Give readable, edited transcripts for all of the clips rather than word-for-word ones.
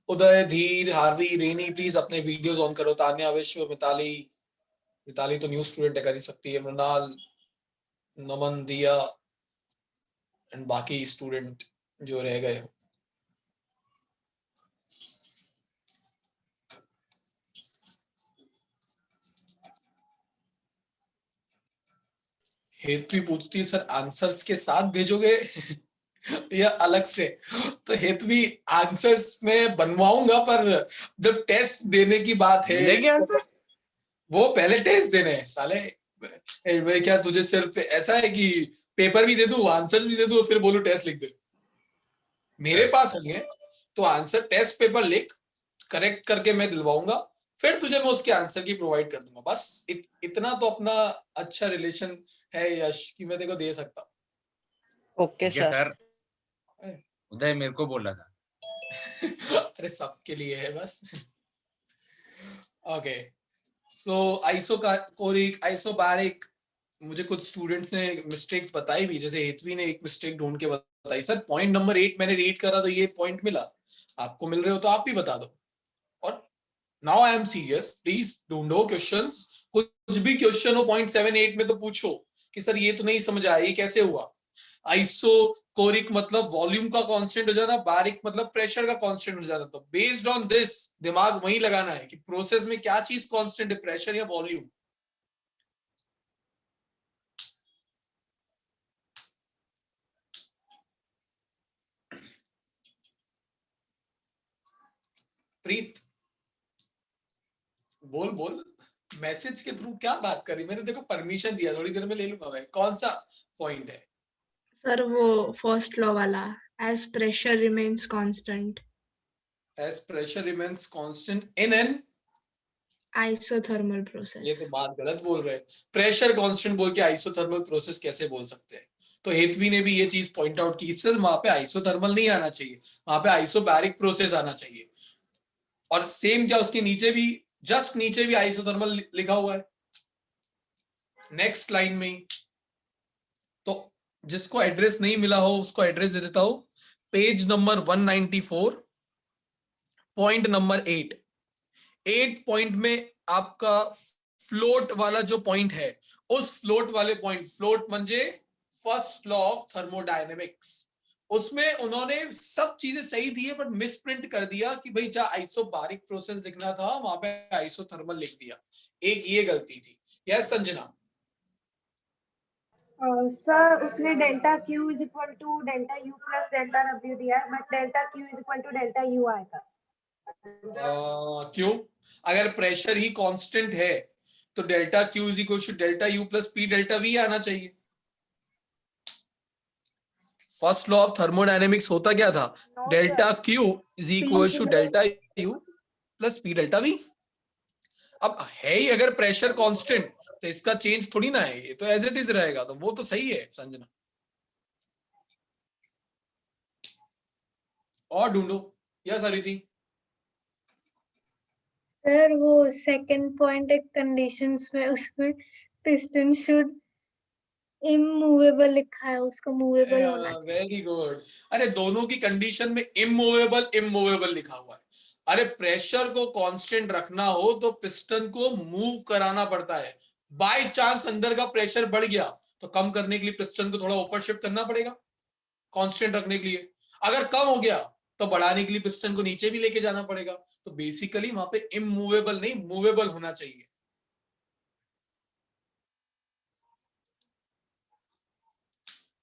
उदय, धीर, Harvey, rainy, please अपने videos on करो। तान्या, विश्व, मिताली, मिताली तो न्यू स्टूडेंट है, कर ही सकती है। मृणाल, नमन, दिया एंड बाकी स्टूडेंट जो रह गए। हेतवी पूछती है सर आंसर्स के साथ भेजोगे या अलग से? तो हेतवी आंसर्स में बनवाऊंगा, पर जब टेस्ट देने की बात है मिलेंगे आंसर्स? वो पहले टेस्ट देने हैं साले। मैं क्या तुझे सिर्फ ऐसा है कि पेपर भी दे दूं, आंसर भी दे दूं, फिर बोलूं टेस्ट लिख दे? मेरे पास होंगे तो आंसर टेस्ट पेपर लिख, करेक्ट करके मैं दिलवाऊंगा, फिर तुझे मैं उसके आंसर की प्रोवाइड कर दूंगा। बस इतना तो अपना अच्छा रिलेशन है यश कि मैं देखो दे सकता। ओके ठीक है सर। सर, उदय मेरे को बोला था। अरे सबके लिए है बस। ओके, सो आइसोकोरिक, आइसोबारिक, मुझे कुछ स्टूडेंट्स ने मिस्टेक्स बताई भी, जैसे हेतवी ने एक मिस्टेक ढूंढ के बताई, सर पॉइंट नंबर 8 मैंने रीड करा तो ये पॉइंट मिला, आपको मिल रहे हो तो आप भी बता दो। और now I am serious, please ढूंढो क्वेश्चंस, कुछ भी क्वेश्चन हो पॉइंट 7 8 में तो पूछो कि सर ये तो नहीं समझ आया, ये कैसे हुआ। आइसोकोरिक मतलब वॉल्यूम का कांस्टेंट हो जाना, बारिक मतलब प्रेशर का कांस्टेंट हो जाना। तो बेस्ड ऑन दिस दिमाग वही लगाना है कि प्रोसेस में क्या चीज कांस्टेंट है, प्रेशर या वॉल्यूम। प्रीत बोल बोल, मैसेज के थ्रू क्या बात करी? मैंने देखो परमिशन दिया, थोड़ी देर में ले लूंगा मैं। कौन सा पॉइंट है सर वो फर्स्ट लॉ वाला, as pressure remains constant, as pressure remains constant in an, isothermal ये प्रोसेस। तो बात गलत बोल रहे हैं। प्रेशर कांस्टेंट बोल के आइसोथर्मल प्रोसेस कैसे बोल सकते हैं? तो हेतवी ने भी ये चीज पॉइंट आउट की, सर वहां पे आइसोथर्मल नहीं आना चाहिए, वहां पे आइसोबैरिक प्रोसेस आना चाहिए। और सेम क्या उसके नीचे भी, जस्ट नीचे भी आइसोथर्मल लिखा हुआ है नेक्स्ट लाइन में ही। तो जिसको एड्रेस नहीं मिला हो उसको एड्रेस दे देता हूं, page number 194, point number 8। 8 point में आपका फ्लोट वाला जो पॉइंट है, उस फ्लोट वाले पॉइंट, फ्लोट म्हणजे फर्स्ट लॉ ऑफ थर्मोडायनेमिक्स, उसमें उन्होंने सब चीजें सही दी है, बट मिसप्रिंट कर दिया कि भाई जहां आइसोबारिक प्रोसेस लिखना था वहां पे आइसोथर्मल लिख दिया। एक ये गलती थी। यस संजना? सर उसने delta Q is equal to delta U plus delta W दिया है, but delta Q is equal to delta U आएगा। क्यों? अगर प्रेशर ही कांस्टेंट है तो delta Q is equal to delta U plus P delta V आना चाहिए। फर्स्ट लॉ ऑफ थर्मोडायनेमिक्स होता क्या था? No delta sir, Q is equal to delta U plus P delta V. अब है ही अगर प्रेशर कांस्टेंट तो इसका चेंज थोड़ी ना है, ये तो एज इट इज रहेगा, तो वो तो सही है संजना। और ढूंढो। यस अदिति? सर वो सेकंड पॉइंट एक कंडीशंस में, उसमें पिस्टन शुड इमूवेबल लिखा है, उसको मूवेबल होना चाहिए। Very good. अरे दोनों की कंडीशन में इमूवेबल इमूवेबल लिखा हुआ है। अरे प्रेशर को कांस्टेंट रखना हो तो पिस्टन को मूव कराना पड़ता है। बाय चांस अंदर का प्रेशर बढ़ गया तो कम करने के लिए पिस्टन को थोड़ा ऊपर शिफ्ट करना पड़ेगा कांस्टेंट रखने के लिए। अगर कम हो गया तो बढ़ाने के लिए पिस्टन को नीचे भी लेके जाना पड़ेगा। तो बेसिकली वहां पे इमूवेबल नहीं मूवेबल होना चाहिए।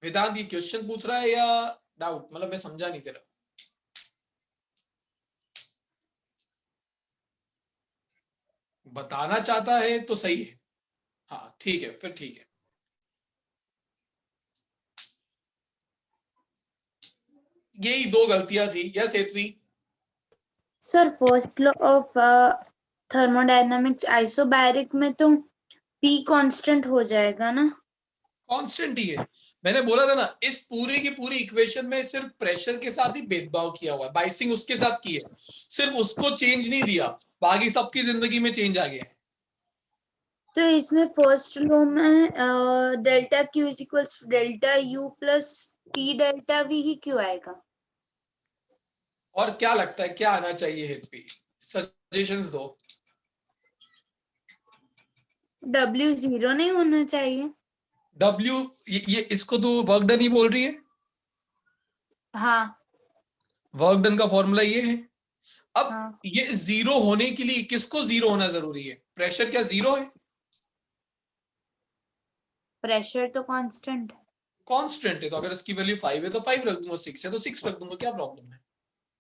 वेदांत ये क्वेश्चन पूछ रहा है या डाउट? मतलब मैं समझा नहीं तेरा। बताना चाहता है तो सही है। हाँ ठीक है, फिर ठीक है। यही दो गलतियां थी। Yes Hetvi? Sir first law of thermodynamics isobaric में तो पी कांस्टेंट हो जाएगा ना? कांस्टेंट ही है। मैंने बोला था ना, इस पूरी की पूरी इक्वेशन में सिर्फ प्रेशर के साथ ही भेदभाव किया हुआ है, बाइसिंग उसके साथ की है, सिर्फ उसको चेंज नहीं दिया, बाकी सबकी जिंदगी में चेंज आ गया है। तो इसमें फर्स्ट लॉ में delta Q is equals to delta U plus P delta V ही क्यों आएगा? और क्या लगता है क्या आना चाहिए हेतवी, सजेशंस दो। W 0 नहीं होना चाहिए। W ये इसको तो वर्क डन ही बोल रही है। हाँ वर्क डन का फॉर्मूला ये है। अब हाँ ये जीरो होने के लिए किसको जीरो होना जरूरी है? प्रेशर क्या जीरो है? प्रेशर तो कांस्टेंट। कांस्टेंट है, तो अगर इसकी वैल्यू 5 है तो 5 रख दूंगा, 6 है तो 6 रख दूंगा, क्या प्रॉब्लम है?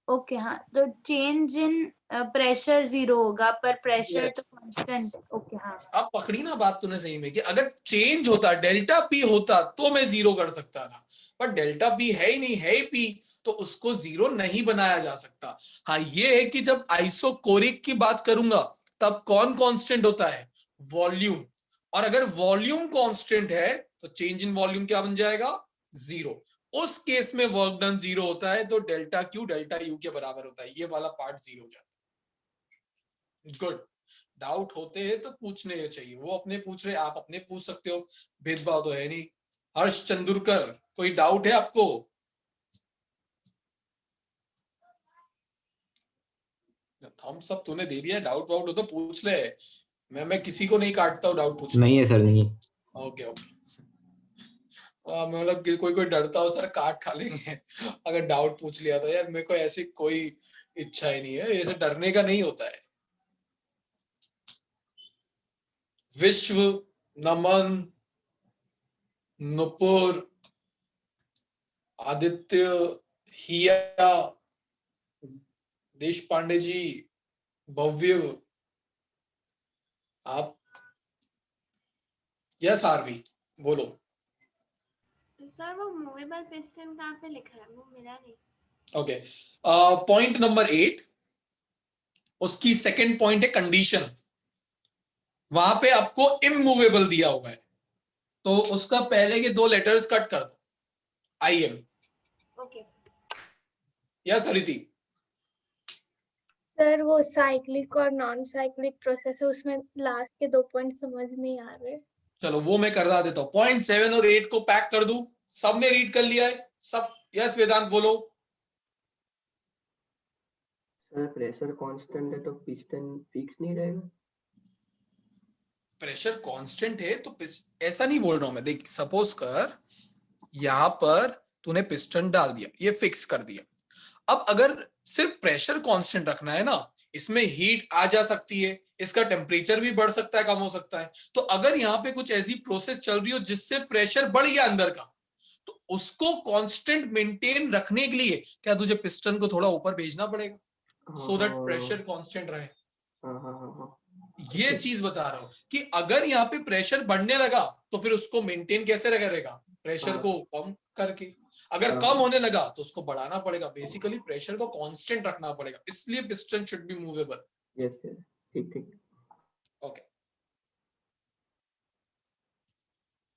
ओके हाँ, तो चेंज इन प्रेशर 0 होगा पर प्रेशर तो Yes. कांस्टेंट। ओके हाँ। अब पकड़ी ना बात तूने सही में, कि अगर चेंज होता डेल्टा पी होता तो मैं जीरो कर सकता था, पर डेल्टा पी है ही नहीं, है ही पी, तो उसको जीरो नहीं बनाया जा सकता। हाँ ये है कि जब आइसोकोरिक की बात करूंगा तब कौन कांस्टेंट होता है? वॉल्यूम। और अगर वॉल्यूम कांस्टेंट है तो चेंज इन वॉल्यूम क्या बन जाएगा? जीरो। उस केस में वर्क डन जीरो होता है, तो डेल्टा क्यू डेल्टा यू के बराबर होता है, ये वाला पार्ट जीरो हो जाता है। गुड। डाउट होते हैं तो पूछने चाहिए, वो अपने पूछ रहे, आप अपने पूछ सकते हो, भेदभाव तो है नहीं। हर्ष चंदुरकर, कोई डाउट है आपको? थम्स अप तूने दे दिया, डाउट वाउट हो तो पूछ ले, मैं किसी को नहीं काटता हूँ डाउट पूछने। नहीं है सर, नहीं। Okay okay. मतलब कोई कोई डरता हो सर काट खा लेंगे अगर डाउट पूछ लिया तो, यार मेरे को ऐसी कोई इच्छा ही नहीं है, ऐसे डरने का नहीं होता है। विश्व, नमन, नुपुर, आदित्य, हिया, देश पांडे जी, भव्य, आप, यस आरवी बोलो। सर वो मूवेबल पिस्टन कहाँ पे लिखा है, वो मिला नहीं। ओके, पॉइंट नंबर 8, उसकी सेकंड पॉइंट है कंडीशन। वहां पे आपको इमूवेबल दिया हुआ है, तो उसका पहले के 2 लेटर्स कट कर दो, IM। Okay yes Aditi. Sir वो साइक्लिक और नॉन साइक्लिक प्रोसेस है, उसमें लास्ट के 2 पॉइंट समझ नहीं आ रहे। चलो वो मैं करवा देता हूँ। पॉइंट 7 और 8 को पैक कर दूं, सबने रीड कर लिया है सब? यस वेदांत बोलो। सर प्रेशर कांस्टेंट है तो पिस्टन फिक्स नहीं रहेगा? प्रेशर कांस्टेंट है तो ऐसा नहीं बोल रहा हूं मैं, देख सपोज कर यहां पर तूने पिस्टन डाल दिया, ये फिक्स कर दिया। अब अगर सिर्फ प्रेशर कांस्टेंट रखना है ना, इसमें हीट आ जा सकती है, इसका टेम्परेचर भी बढ़ सकता है, कम हो सकता है। तो अगर यहाँ पे कुछ ऐसी प्रोसेस चल रही हो जिससे प्रेशर बढ़ गया अंदर का, तो उसको कांस्टेंट मेंटेन रखने के लिए क्या तुझे पिस्टन को थोड़ा ऊपर भेजना पड़ेगा, सो दैट प्रेशर कांस्टेंट रहे। ये चीज बता रहा हूं कि अगर यहाँ पे प्रेशर बढ़ने लगा तो फिर उसको मेंटेन कैसे रहेगा? प्रेशर को कम करके। अगर कम होने लगा तो उसको बढ़ाना पड़ेगा। बेसिकली प्रेशर को कांस्टेंट रखना पड़ेगा, इसलिए piston should be movable. Yes sir, ठीक ठीक। ओके।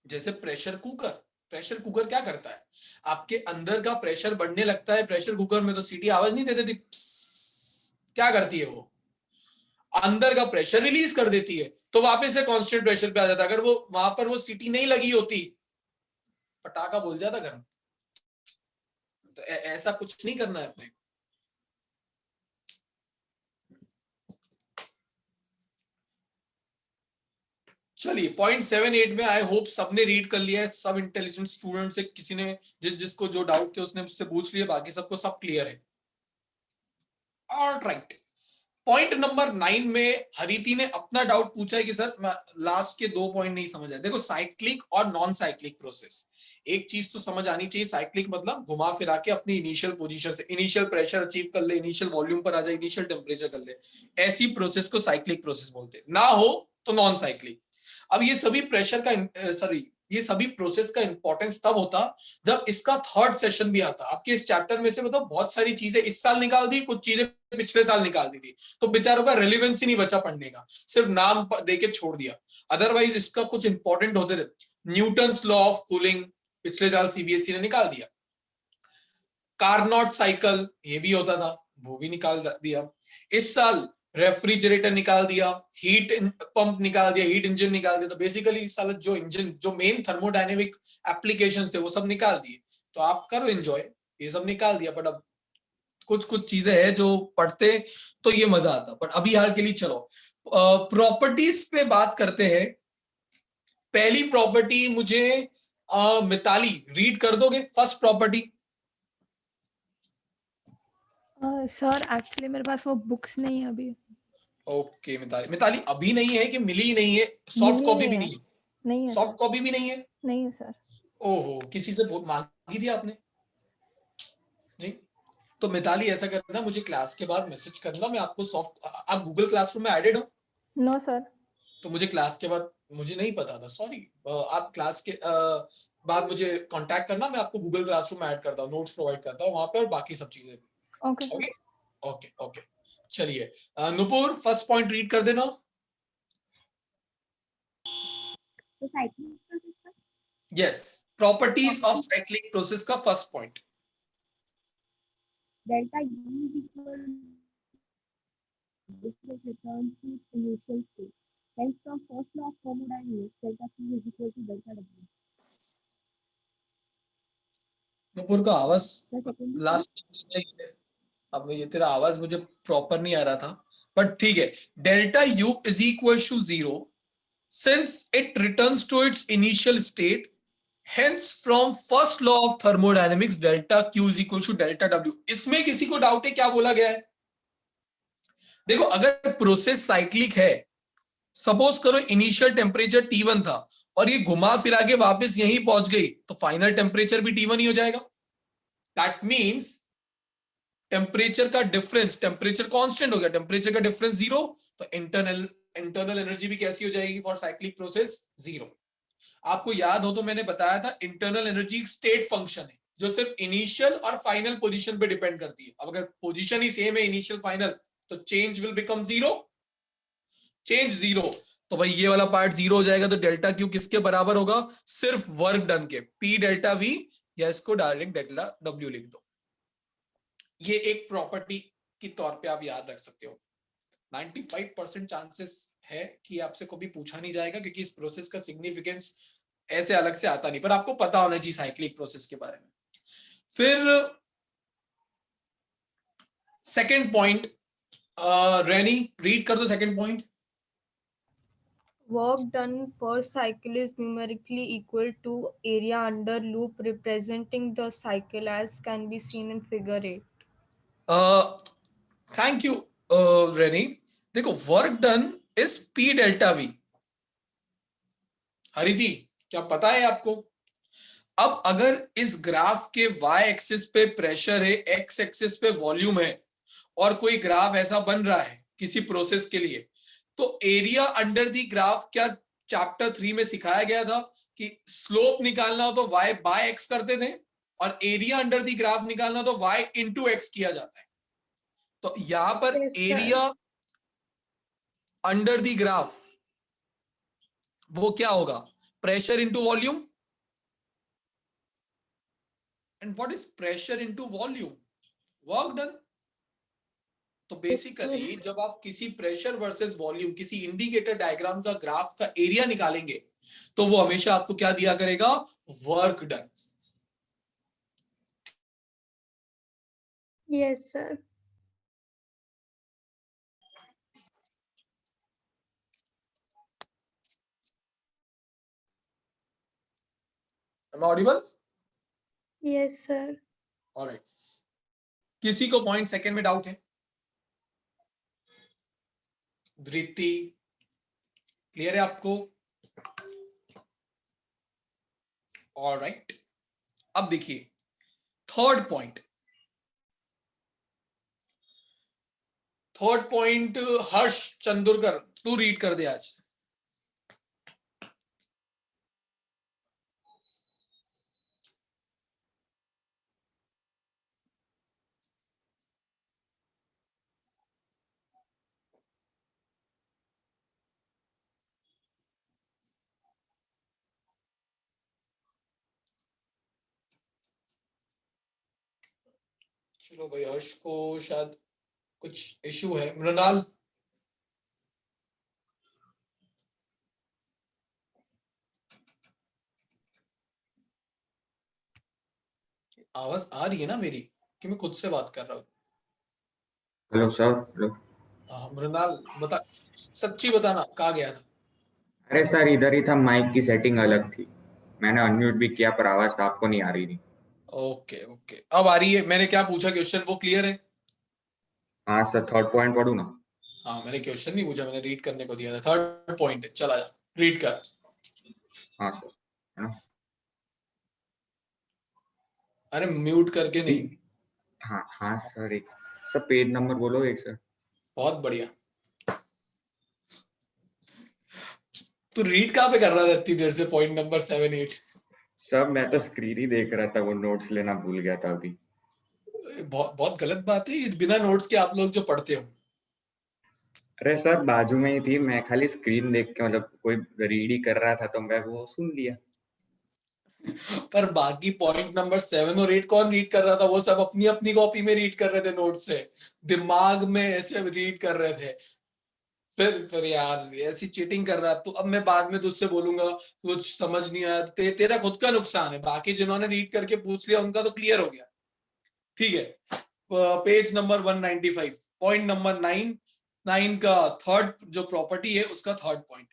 जैसे प्रेशर कुकर क्या करता है? आपके अंदर का प्रेशर बढ़ने लगता है प्रेशर कुकर में, तो सीटी आवाज नहीं देती थी, क्या करती है वो? अंदर का प्रेशर रिलीज कर देती है, तो वापस से कांस्टेंट प्रेशर पे आ जाता है। अगर वो वहां पर वो सीटी नहीं लगी होती, पटाखा बोल जाता घर में। तो ऐसा कुछ नहीं करना है अपने। चलिए पॉइंट 7-8 में आई होप सबने रीड कर लिया है, सब इंटेलिजेंट स्टूडेंट से किसी ने जिसको जो डाउट थे उसने मुझसे पूछ लिया, बाकी सबको सब क्लियर है। ऑलराइट, पॉइंट नंबर 9 में हरिति ने अपना डाउट पूछा है कि सर लास्ट के 2 पॉइंट नहीं समझ आए। देखो साइक्लिक और नॉन साइक्लिक प्रोसेस, एक चीज तो समझ आनी चाहिए, साइक्लिक मतलब घुमा फिरा के अपनी इनिशियल पोजीशन से इनिशियल प्रेशर अचीव कर ले, इनिशियल वॉल्यूम पर आ जाए, इनिशियल टेम्परेचर कर ले, ऐसी प्रोसेस को साइक्लिक प्रोसेस बोलते हैं। ना हो तो नॉन साइक्लिक। अब ये सभी प्रेशर का ये सभी प्रोसेस का इंपॉर्टेंस तब होता जब इसका थर्ड सेशन भी आता। आपके इस चैप्टर में से मतलब बहुत सारी चीजें इस साल निकाल दी, कुछ चीजें पिछले साल निकाल दी थी, तो बेचारों का रिलेवेंस ही नहीं बचा पढ़ने का, सिर्फ नाम देके छोड़ दिया। अदरवाइज इसका कुछ इंपॉर्टेंट होते थे। न्यूटन्स लॉ ऑफ कूलिंग पिछले साल सीबीएसई ने निकाल दिया। कार्नोट साइकिल ये भी होता था, वो भी निकाल दिया। इस साल रेफ्रिजरेटर निकाल दिया, हीट पंप निकाल दिया, हीट इंजन निकाल दिया। तो बेसिकली साल जो इंजन जो मेन थर्मोडायनेमिक एप्लीकेशंस थे वो सब निकाल दिए। तो आप करो एंजॉय, ये सब निकाल दिया, बट अब कुछ कुछ चीजें हैं जो पढ़ते तो ये मजा आता, पर अभी हाल के लिए चलो प्रॉपर्टीज पे बात करते हैं। पहली प्रॉपर्टी मुझे मिताली रीड कर दोगे? First property. सर एक्चुअली मेरे पास वो बुक्स नहीं है अभी। ओके मिताली, मिताली अभी नहीं है कि मिली ही नहीं है? सॉफ्ट कॉपी भी नहीं है? नहीं है सॉफ्ट कॉपी भी नहीं है? नहीं है सर। ओहो, किसी से मांगी थी आपने? नहीं? तो मिताली ऐसा करना, मुझे क्लास के बाद मैसेज करना, मैं आपको सॉफ्ट, आप गूगल क्लासरूम में एडेड हो? No sir. तो मुझे क्लास के बाद, मुझे नहीं पता था, सॉरी, आप क्लास के बाद मुझे कांटेक्ट करना, मैं आपको गूगल क्लासरूम में ऐड करता हूँ, नोट्स प्रोवाइड करता हूँ वहां पे और बाकी सब चीजें। ओके ओके ओके ओके, चलिए नुपुर फर्स्ट पॉइंट रीड कर देना। तो साइक्लिक प्रोसेस का yes, properties of cyclic process का first point. delta U is equal this will return to its initial state. Hence, from first law of thermodynamics, delta Q is equal to delta W. Nupur का आवाज The second last, अब ये तेरा आवाज मुझे proper नहीं आ रहा था, बट ठीक है। Delta U is equal to 0 since it returns to its initial state, hence from first law of thermodynamics delta Q is equal to delta W. इसमें किसी को डाउट है क्या बोला गया है? देखो, अगर प्रोसेस साइक्लिक है, सपोज करो इनिशियल टेम्परेचर T1 था और ये घुमा फिरा के वापस यहीं पहुंच गई, तो फाइनल टेम्परेचर भी T1 ही हो जाएगा। दैट मीन्स टेम्परेचर का डिफरेंस, टेम्परेचर कांस्टेंट हो गया, टेम्परेचर का डिफरेंस 0, तो इंटरनल एनर्जी भी कैसी हो जाएगी फॉर साइक्लिक प्रोसेस? 0। आपको याद हो तो मैंने बताया था इंटरनल एनर्जी एक स्टेट फंक्शन है जो सिर्फ इनिशियल और फाइनल पोजीशन पे डिपेंड करती है। अब अगर पोजीशन ही सेम है इनिशियल फाइनल, तो चेंज विल बिकम 0, चेंज 0, तो भाई ये वाला पार्ट 0 हो जाएगा। तो डेल्टा क्यू किसके बराबर होगा? सिर्फ वर्क डन के, P डेल्टा V, या इसको डायरेक्ट डेल्टा W लिख दो। ये एक प्रॉपर्टी की तौर पे आप याद रख सकते हो। 95% चांसेस है कि आपसे कभी पूछा नहीं जाएगा, क्योंकि इस प्रोसेस का सिग्निफिकेंस ऐसे अलग से आता नहीं, पर आपको पता होना चाहिए साइक्लिक प्रोसेस के बारे में। फिर सेकंड पॉइंट, रेनी रीड कर दो second point. Work done per cycle is numerically equal to area under loop representing the cycle as can be seen in figure 8. Thank you Renee. देखो, work done is P delta V। Hariti, क्या पता है आपको? अब अगर इस graph के y axis पे प्रेशर है, x एक्सिस पे वॉल्यूम है, और कोई ग्राफ ऐसा बन रहा है किसी प्रोसेस के लिए, तो एरिया अंडर दी ग्राफ, क्या चैप्टर 3 में सिखाया गया था कि स्लोप निकालना हो तो y बाय x करते थे, और एरिया अंडर दी ग्राफ निकालना तो y इंटू x किया जाता है। तो यहां पर Yes, sir. Area under the graph वो क्या होगा? Pressure into volume. And what is pressure into volume? Work done. तो बेसिकली जब आप किसी प्रेशर वर्सेस वॉल्यूम, किसी इंडिकेटर डायग्राम का ग्राफ का एरिया निकालेंगे, तो वो हमेशा आपको क्या दिया करेगा? Work done. Yes, sir. Am I audible? Yes, sir. Alright. किसी को पॉइंट सेकंड में डाउट है? धृति, क्लियर है आपको? ऑलराइट, अब देखिए थर्ड पॉइंट। थर्ड पॉइंट हर्ष चंदुरकर, तू रीड कर दे आज। चलो भाई, हर्ष को शायद कुछ इशू है। मृणाल, आवाज आ रही है ना मेरी कि मैं खुद से बात कर रहा हूं? Hello sir. हेलो। हाँ मृणाल बता, सच्ची बताना कहाँ गया था? अरे सर इधर ही था, माइक की सेटिंग अलग थी, मैंने अनम्यूट भी किया पर आवाज आपको नहीं आ रही थी। ओके ओके, अब आ रही है। मैंने क्या पूछा क्वेश्चन, वो क्लियर है? हाँ सर, थर्ड पॉइंट पढ़ू ना? हाँ मैंने क्वेश्चन नहीं पूछा, मैंने रीड करने को दिया था। थर्ड पॉइंट है, चला जा रीड कर। हाँ सर, है ना? अरे म्यूट करके नहीं। हाँ हाँ सर, एक सर पेज नंबर बोलो एक सर। बहुत बढ़िया। तू रीड कहाँ पे कर रहा था इतनी देर से? Point number 7 8। सर मैं तो स्क्रीन ही देख रहा था, वो नोट्स लेना भूल गया था अभी। बहुत बहुत गलत बात है ये, बिना नोट्स के आप लोग जो पढ़ते हो। अरे सर बाजू में ही थी, मैं खाली स्क्रीन देख के मतलब कोई रीड ही कर रहा था तो मैं वो सुन लिया। पर बाकी पॉइंट नंबर 7 और 8 कौन रीड कर रहा था? वो सब अपनी अपनी कॉपी में रीड कर रहे थे, नोट से दिमाग में ऐसे रीड कर रहे थे। फिर यार ऐसी चीटिंग कर रहा है तो अब मैं बाद में तुझसे बोलूंगा कुछ समझ नहीं आया, तेरा खुद का नुकसान है। बाकी जिन्होंने रीड करके पूछ लिया उनका तो क्लियर हो गया। ठीक है, पेज नंबर 195, पॉइंट नंबर 9 का थर्ड जो प्रॉपर्टी है उसका थर्ड पॉइंट।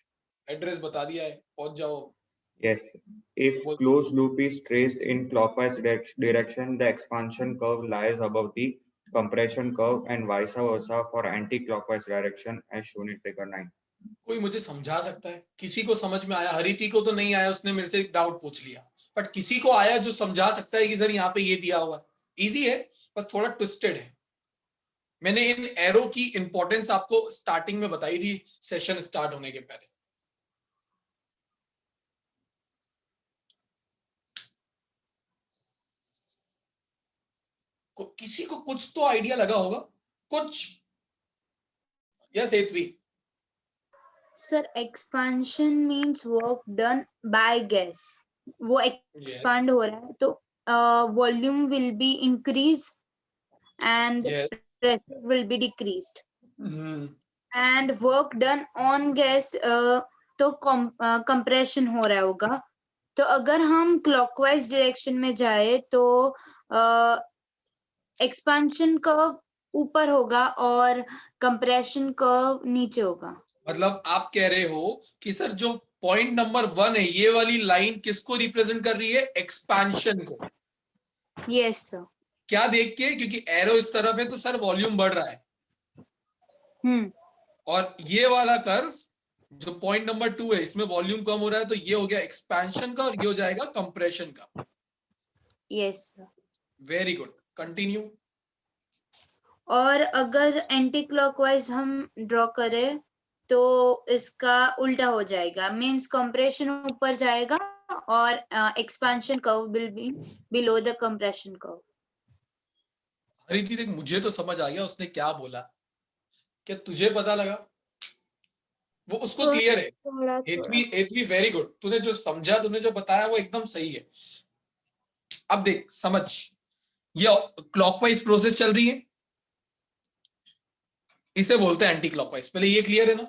एड्रेस बता दिया है, पहुंच जाओ। Yes, if बोल। closed loop is traced in clockwise direction, the expansion curve lies above the compression curve and vice versa for anti-clockwise direction as shown in figure 9. कोई मुझे समझा सकता है? किसी को समझ में आया? हरिति को तो नहीं आया, उसने मेरे से एक डाउट पूछ लिया, बट किसी को आया जो समझा सकता है कि सर यहाँ पे ये दिया हुआ? इजी है, बस थोड़ा ट्विस्टेड है। मैंने इन एरो की इंपॉर्टेंस आपको स्टार्टिंग में बताई थी, सेशन स्टार्ट होने के पहले। किसी को कुछ तो आइडिया लगा होगा कुछ? Yes Hetvi. Sir expansion means work done by gas, वो एक्सपांड हो रहा है तो volume will be increase and pressure will be decreased and work done on gas तो कंप्रेशन हो रहा होगा। तो अगर हम क्लॉकवाइज डायरेक्शन में जाए तो एक्सपांशन कर्व ऊपर होगा और कंप्रेशन कर्व नीचे होगा। मतलब आप कह रहे हो कि सर जो पॉइंट नंबर 1 है, ये वाली लाइन किसको रिप्रेजेंट कर रही है? एक्सपांशन को। Yes sir. क्या देख के? क्योंकि एरो इस तरफ है तो सर वॉल्यूम बढ़ रहा है। और ये वाला कर्व जो पॉइंट नंबर 2 है, इसमें वॉल्यूम कम हो रहा है, तो ये हो गया एक्सपेंशन का और ये हो जाएगा कंप्रेशन का। Yes sir. Very good, continue. और अगर एंटी क्लॉकवाइज हम ड्रॉ करें तो इसका उल्टा हो जाएगा, मींस कंप्रेशन ऊपर जाएगा और expansion curve will be below the compression curve. Hariti देख, मुझे तो समझ आ गया उसने क्या बोला। क्या तुझे पता लगा? वो उसको क्लियर है। एथवी वेरी गुड, तूने जो समझा, तूने जो बताया वो एकदम सही है। अब देख समझ, ये क्लॉकवाइज प्रोसेस चल रही है, इसे बोलते हैं एंटी क्लॉकवाइज। पहले ये क्लियर है ना?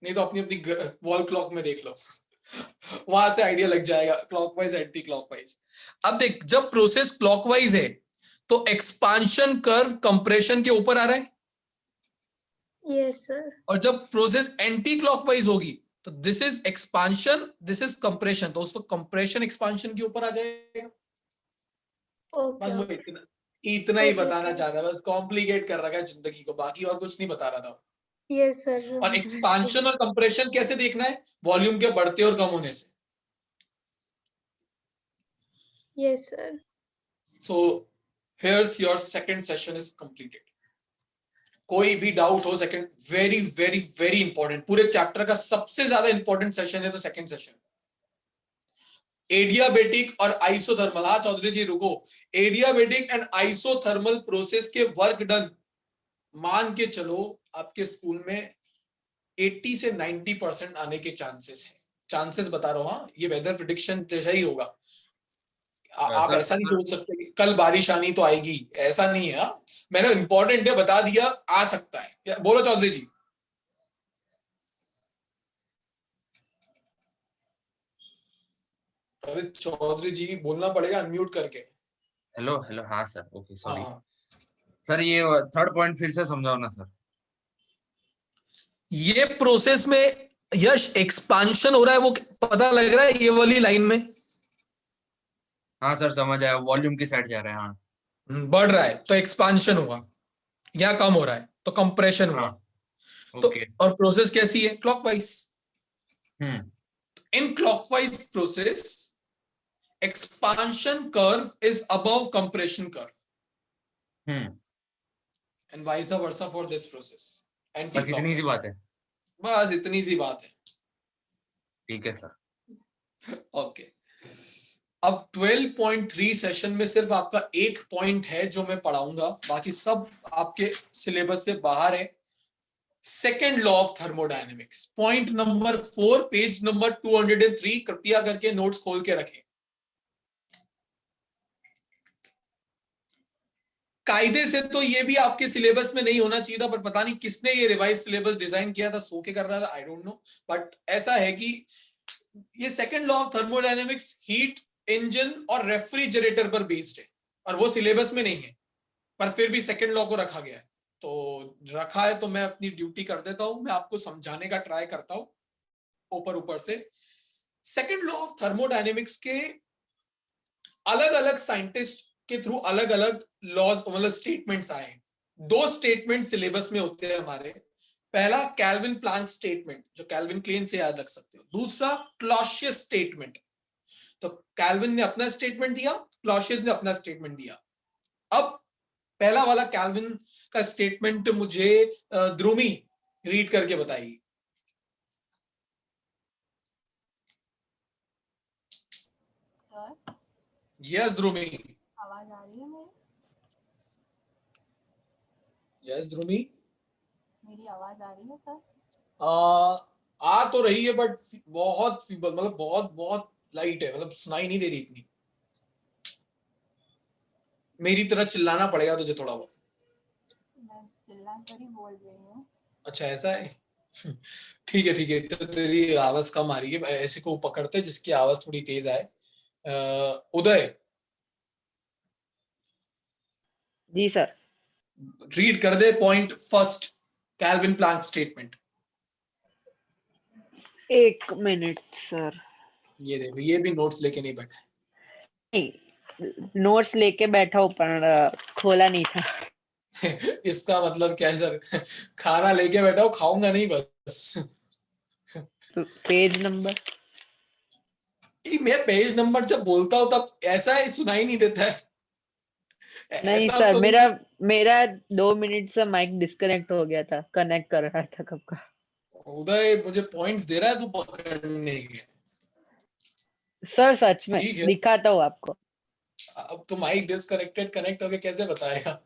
नहीं तो अपनी अपनी वॉल क्लॉक में देख लो वहां से आइडिया लग जाएगा क्लॉकवाइज एंटी क्लॉकवाइज। अब देख, जब प्रोसेस क्लॉकवाइज है तो एक्सपांशन कर्व कंप्रेशन के ऊपर आ रहा है। Yes sir. और जब प्रोसेस एंटी क्लॉकवाइज होगी तो this is expansion, this is compression, तो उसको कंप्रेशन एक्सपांशन के ऊपर आ जाएगा। बस वो इतना ही बताना चाहता है, बस कॉम्प्लिकेट कर रखा है जिंदगी को, बाकी और कुछ नहीं बता रहा था। Yes sir. और एक्सपांशन और कंप्रेशन कैसे देखना है? वॉल्यूम के बढ़ते और कम होने से। Yes sir. So here's your second session is completed. कोई भी डाउट हो, second very very very important, पूरे चैप्टर का सबसे ज्यादा इंपॉर्टेंट सेशन है तो सेकंड सेशन। एडियाबेटिक और आइसोथर्मल। हाँ चौधरी जी रुको, एडियाबेटिक एंड आइसोथर्मल प्रोसेस के वर्क डन मान के चलो आपके स्कूल में 80 से 90% आने के चांसेस है। चांसेस बता रहा हूं, हाँ ये वेदर प्रिडिक्शन जैसा ही होगा। आप ऐसा नहीं सोच सकते कि कल बारिश आनी तो आएगी, ऐसा नहीं है। मैंने इंपॉर्टेंट है बता दिया, आ सकता है। बोलो चौधरी जी। अरे चौधरी जी बोलना पड़ेगा अनम्यूट करके। हेलो हेलो, हाँ सर, ओके सॉरी। सर ये थर्ड पॉइंट फिर से समझाओ ना सर। ये प्रोसेस में यश एक्सपांशन हो रहा है, वो पता लग रहा है ये वाली लाइन में? हाँ सर समझ आया, वॉल्यूम की साइड जा रहा है। हाँ बढ़ रहा है तो एक्सपांशन हुआ, या कम हो रहा है तो कंप्रेशन हुआ। हाँ, तो ओके। और प्रोसेस कैसी है? Clockwise. Hmm in clockwise process expansion curve is above compression curve and vice versa for this process. बस इतनी सी बात है। बस इतनी सी बात है। ठीक है सर। ओके, अब 12.3 सेशन में सिर्फ आपका एक पॉइंट है जो मैं पढ़ाऊंगा, बाकी सब आपके सिलेबस से बाहर है। Second law of thermodynamics, point number 4, page number 203। कृपया करके नोट्स खोल के रखें। कायदे से तो ये भी आपके सिलेबस में नहीं होना चाहिए था, पर पता नहीं किसने ये रिवाइज सिलेबस डिजाइन किया था, सो के कर रहा था, आई डोंट नो। बट ऐसा है कि ये second law of thermodynamics heat engine और रेफ्रिजरेटर पर बेस्ड है, और वो सिलेबस में नहीं है, पर फिर भी सेकंड लॉ को रखा गया है। तो रखा है तो मैं अपनी ड्यूटी कर देता हूं, मैं आपको समझाने का ट्राई करता हूं ऊपर से। सेकंड लॉ ऑफ थर्मोडायनेमिक्स के अलग अलग साइंटिस्ट के थ्रू अलग अलग लॉज मतलब स्टेटमेंट्स आए हैं। 2 स्टेटमेंट सिलेबस में होते हैं हमारे। पहला कैल्विन प्लैंक स्टेटमेंट, जो कैल्विन क्लेन से याद रख सकते हो। दूसरा क्लॉसियस स्टेटमेंट। तो कैल्विन ने अपना स्टेटमेंट दिया, क्लॉसियस ने अपना स्टेटमेंट दिया। अब पहला वाला कैल्विन का स्टेटमेंट मुझे ध्रुमी रीड करके बताइए। यस ध्रुमी, आवाज आ रही है मेरी? यस ध्रुमी, मेरी आवाज आ रही है सर? आ तो रही है बट बहुत मतलब बहुत बहुत लाइट है, मतलब सुनाई नहीं दे रही इतनी। मेरी तरह चिल्लाना पड़ेगा तुझे थोड़ा बहुत। मैं चिल्ला कर ही बोल रही हूँ। अच्छा ऐसा है। ठीक है, तो तेरी आवाज कम आ रही है, ऐसे को पकड़ते जिसकी आवाज थोड़ी तेज आए। उदय जी सर। रीड कर दे point first, Kelvin Planck statement. 1 minute sir. ये देखो, ये भी नोट्स लेके नहीं बैठा। नहीं, नोट्स लेके बैठा हूँ पर खोला नहीं था। इसका मतलब क्या है सर? खाना लेके बैठा हूँ, खाऊंगा नहीं बस। तो पेज नंबर? मैं पेज नंबर जब बोलता हूँ तब ऐसा ही सुनाई नहीं देता है। नहीं ऐसा सर, तो मेरा 2 मिनट से माइक डिस्कनेक्ट हो गया था, कनेक्ट कर रहा था कब का। उदय मुझे पॉइंट्स दे रहा है तू पकड़ने के। सर सच में ठीक है, दिखाता हूँ आपको। अब तो माइक डिस्कनेक्टेड कनेक्ट होके कैसे बताएगा?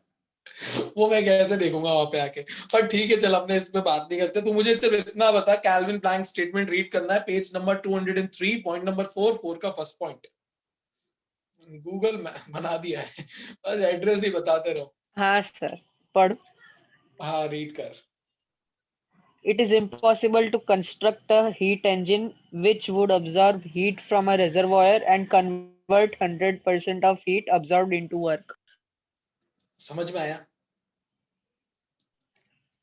वो मैं कैसे देखूंगा वहां पे आके? पर ठीक है, चल अपने इस पे बात नहीं करते। तू मुझे सिर्फ इतना बता, कैल्विन प्लैंक स्टेटमेंट रीड करना है, पेज नंबर 203, पॉइंट नंबर 4 का फर्स्ट पॉइंट। गूगल बना दिया है, बस एड्रेस ही बताते रहो। हाँ सर, पढ़। हाँ रीड कर। It is impossible to construct a heat engine which would absorb heat from a reservoir and convert 100% of heat absorbed into work. समझ में आया?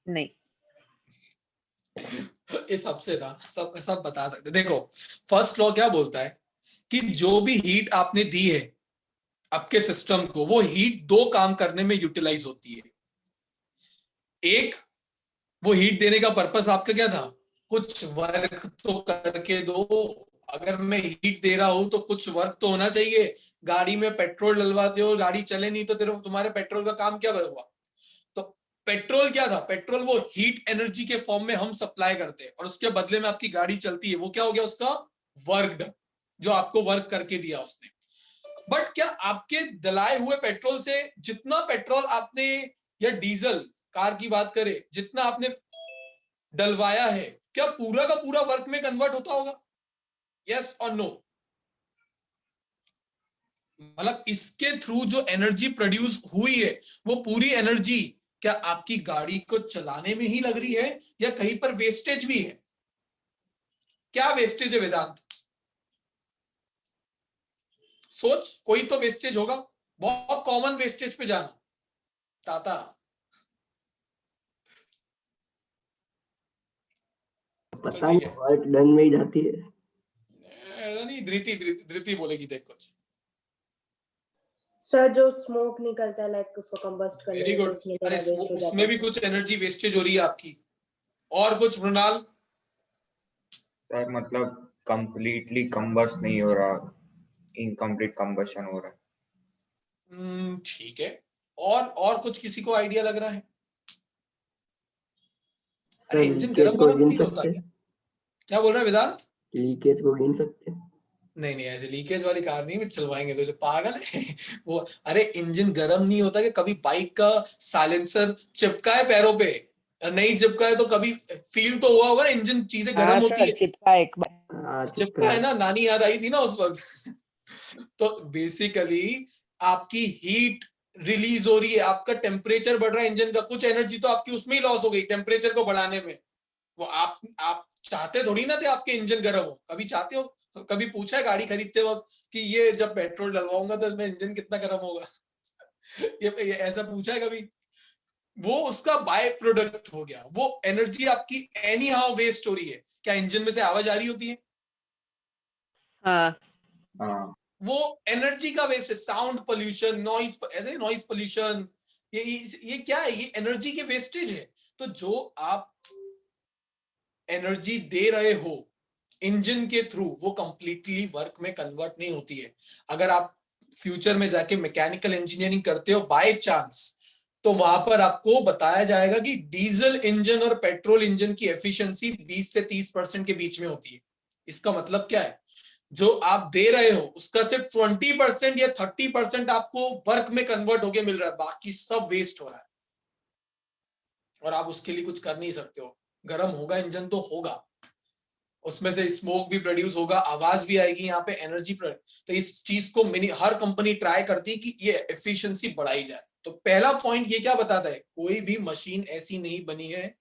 नहीं। ये सबसे था, सब बता सकते। देखो फर्स्ट लॉ क्या बोलता है कि जो भी हीट आपने दी है आपके सिस्टम को, वो हीट 2 काम करने में यूटिलाइज होती है। एक, वो हीट देने का पर्पस आपका क्या था? कुछ वर्क तो करके दो। अगर मैं हीट दे रहा हूं तो कुछ वर्क तो होना चाहिए। गाड़ी में पेट्रोल डलवाते हो, गाड़ी चले नहीं तो तुम्हारे पेट्रोल का काम क्या हुआ? तो पेट्रोल क्या था? पेट्रोल वो हीट एनर्जी के फॉर्म में हम सप्लाई करते हैं, और उसके बदले में आपकी गाड़ी चलती है। वो क्या हो गया? उसका वर्क डन, जो आपको वर्क करके दिया उसने। बट क्या आपके दलाए हुए पेट्रोल से जितना पेट्रोल आपने, या डीजल कार की बात करें, जितना आपने डलवाया है, क्या पूरा का पूरा वर्क में कन्वर्ट होता होगा? यस और नो? मतलब इसके थ्रू जो एनर्जी प्रोड्यूस हुई है, वो पूरी एनर्जी क्या आपकी गाड़ी को चलाने में ही लग रही है, या कहीं पर वेस्टेज भी है? क्या वेस्टेज है वेदांत? सोच, कोई तो वेस्टेज होगा। बहुत कॉमन वेस्टेज पे जाना। ताता पता नहीं, वर्क डन में ही जाती है। ऐसा नहीं, धृति बोलेगी देख कुछ। सर जो स्मोक निकलता है लाइक उसको कंबस्ट करने वेरी में, तो गुड। उसमें अरे थोड़ा वेस्ट हो जाता उसमें भी है। कुछ एनर्जी वेस्टेज हो रही है आपकी। और कुछ मृणाल? सर मतलब कंप्लीटली कंबस्ट नहीं हो रहा, इनकम्प्लीट कंबशन हो रहा है। ठीक है। और कुछ किसी को आइडिया लग रहा है? अरे सर इंजन लीकेज गरम को गरम गिन नहीं होता सकते क्या? क्या बोल रहा है वेदांत? लीकेज को गिन सकते हैं। नहीं नहीं, ऐसे लीकेज वाली कार नहीं चलवाएंगे तो जो पागल है वो। अरे इंजन गर्म नहीं होता कि कभी बाइक का साइलेंसर चिपका है पैरों पे, नहीं चिपका है तो कभी फील तो हुआ होगा ना, इंजन चीजें हाँ गर्म होती सर, है। चिपका एक बार। हाँ चिपका है ना, नानी याद आई थी ना उस वक्त तो बेसिकली आपकी हीट रिलीज हो रही है, आपका टेम्परेचर बढ़ रहा है इंजन का, कुछ एनर्जी तो आपकी उसमें ही लॉस हो गई टेम्परेचर को बढ़ाने में। वो आप चाहते थोड़ी ना थे आपके इंजन गर्म हो? कभी चाहते हो? कभी पूछा है गाड़ी खरीदते वक्त कि ये जब पेट्रोल डलवाऊंगा तो इसमें इंजन कितना गर्म होगा ये ऐसा पूछा है कभी? वो उसका बाय प्रोडक्ट हो गया, वो एनर्जी आपकी एनी हाउ वेस्ट हो रही है। क्या इंजन में से आवाज आ रही होती है? हाँ वो एनर्जी का वेस्ट है। साउंड पोल्यूशन, नॉइज, ऐसे नॉइज पोल्यूशन, ये क्या है? ये एनर्जी के वेस्टेज है। तो जो आप एनर्जी दे रहे हो इंजन के थ्रू, वो कंप्लीटली वर्क में कन्वर्ट नहीं होती है। अगर आप फ्यूचर में जाके मैकेनिकल इंजीनियरिंग करते हो बाय चांस, तो वहां पर आपको बताया जाएगा कि डीजल इंजन और पेट्रोल इंजन की एफिशिएंसी 20 से 30% के बीच में होती है। इसका मतलब क्या है? जो आप दे रहे हो उसका सिर्फ 20% या 30% आपको वर्क में कन्वर्ट होके मिल रहा है, बाकी सब वेस्ट हो रहा है और आप उसके लिए कुछ कर नहीं सकते हो। गर्म होगा इंजन तो होगा, उसमें से स्मोक भी प्रोड्यूस होगा, आवाज भी आएगी, यहाँ पे एनर्जी। तो इस चीज को हर कंपनी ट्राई करती है कि ये एफिशिएंसी बढ़ाई जाए। तो पहला पॉइंट ये क्या बताता है? कोई भी मशीन ऐसी नहीं बनी है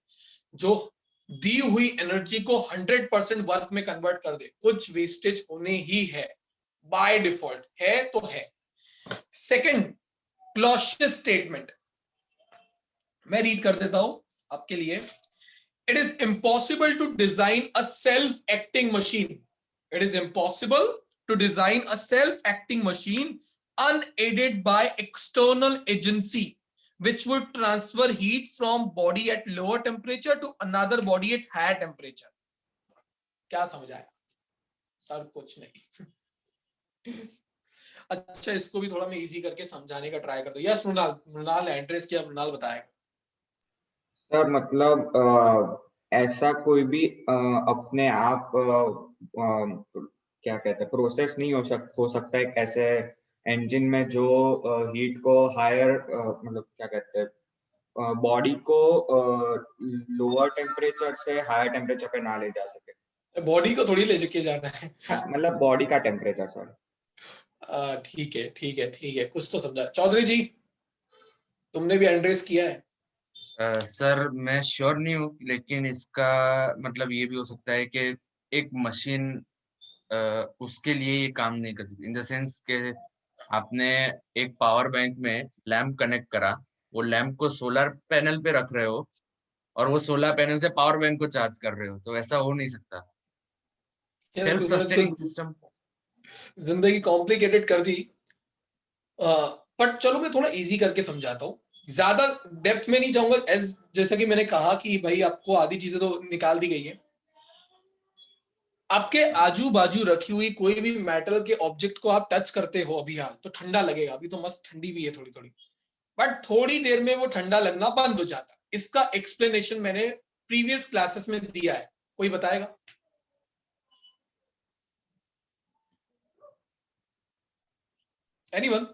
जो दी हुई एनर्जी को 100% वर्क में कन्वर्ट कर दे, कुछ वेस्टेज होने ही है, बाय डिफॉल्ट है तो है। सेकंड क्लॉशियस स्टेटमेंट मैं रीड कर देता हूं आपके लिए। It is impossible to design a self-acting machine. It is impossible to design a self-acting machine unaided by external agency, which would transfer heat from body at lower temperature to another body at higher temperature. क्या समझ आया? Sir कुछ नहीं अच्छा, इसको भी थोड़ा मैं इजी करके समझाने का ट्राई करता हूँ। यस मृणाल एड्रेस किया, मृणाल बताएगा। सर मतलब ऐसा कोई भी अपने आप क्या कहते हैं प्रोसेस नहीं हो सकता है ऐसे इंजन में जो हीट को हायर मतलब क्या कहते हैं बॉडी को लोअर टेम्परेचर से हायर टेम्परेचर पे ना ले जा सके। बॉडी को थोड़ी ले जाके जाना है मतलब बॉडी का टेम्परेचर सर। ठीक है ठीक है ठीक है, कुछ तो समझा। चौधरी जी तुमने भी एड्रेस किया है? सर मैं श्योर नहीं हूँ, लेकिन इसका मतलब ये भी हो सकता है कि एक मशीन उसके लिए ये काम नहीं कर सकती, इन द सेंस के आपने एक पावर बैंक में लैंप कनेक्ट करा, वो लैंप को सोलर पैनल पे रख रहे हो और वो सोलर पैनल से पावर बैंक को चार्ज कर रहे हो, तो ऐसा हो नहीं सकता। Self sustaining system. जिंदगी कॉम्प्लिकेटेड कर दी, बट चलो मैं थोड़ा इजी करके समझाता हूँ, ज्यादा डेप्थ में नहीं जाऊंगा। जैसा कि मैंने कहा कि भाई आपको आधी चीजें तो निकाल दी गई है। आपके आजू बाजू रखी हुई कोई भी मेटल के ऑब्जेक्ट को आप टच करते हो अभी हाल तो ठंडा लगेगा, अभी तो मस्त ठंडी भी है थोड़ी थोड़ी, बट थोड़ी देर में वो ठंडा लगना बंद हो जाता है। इसका एक्सप्लेनेशन मैंने प्रीवियस क्लासेस में दिया है, कोई बताएगा? एनीवन?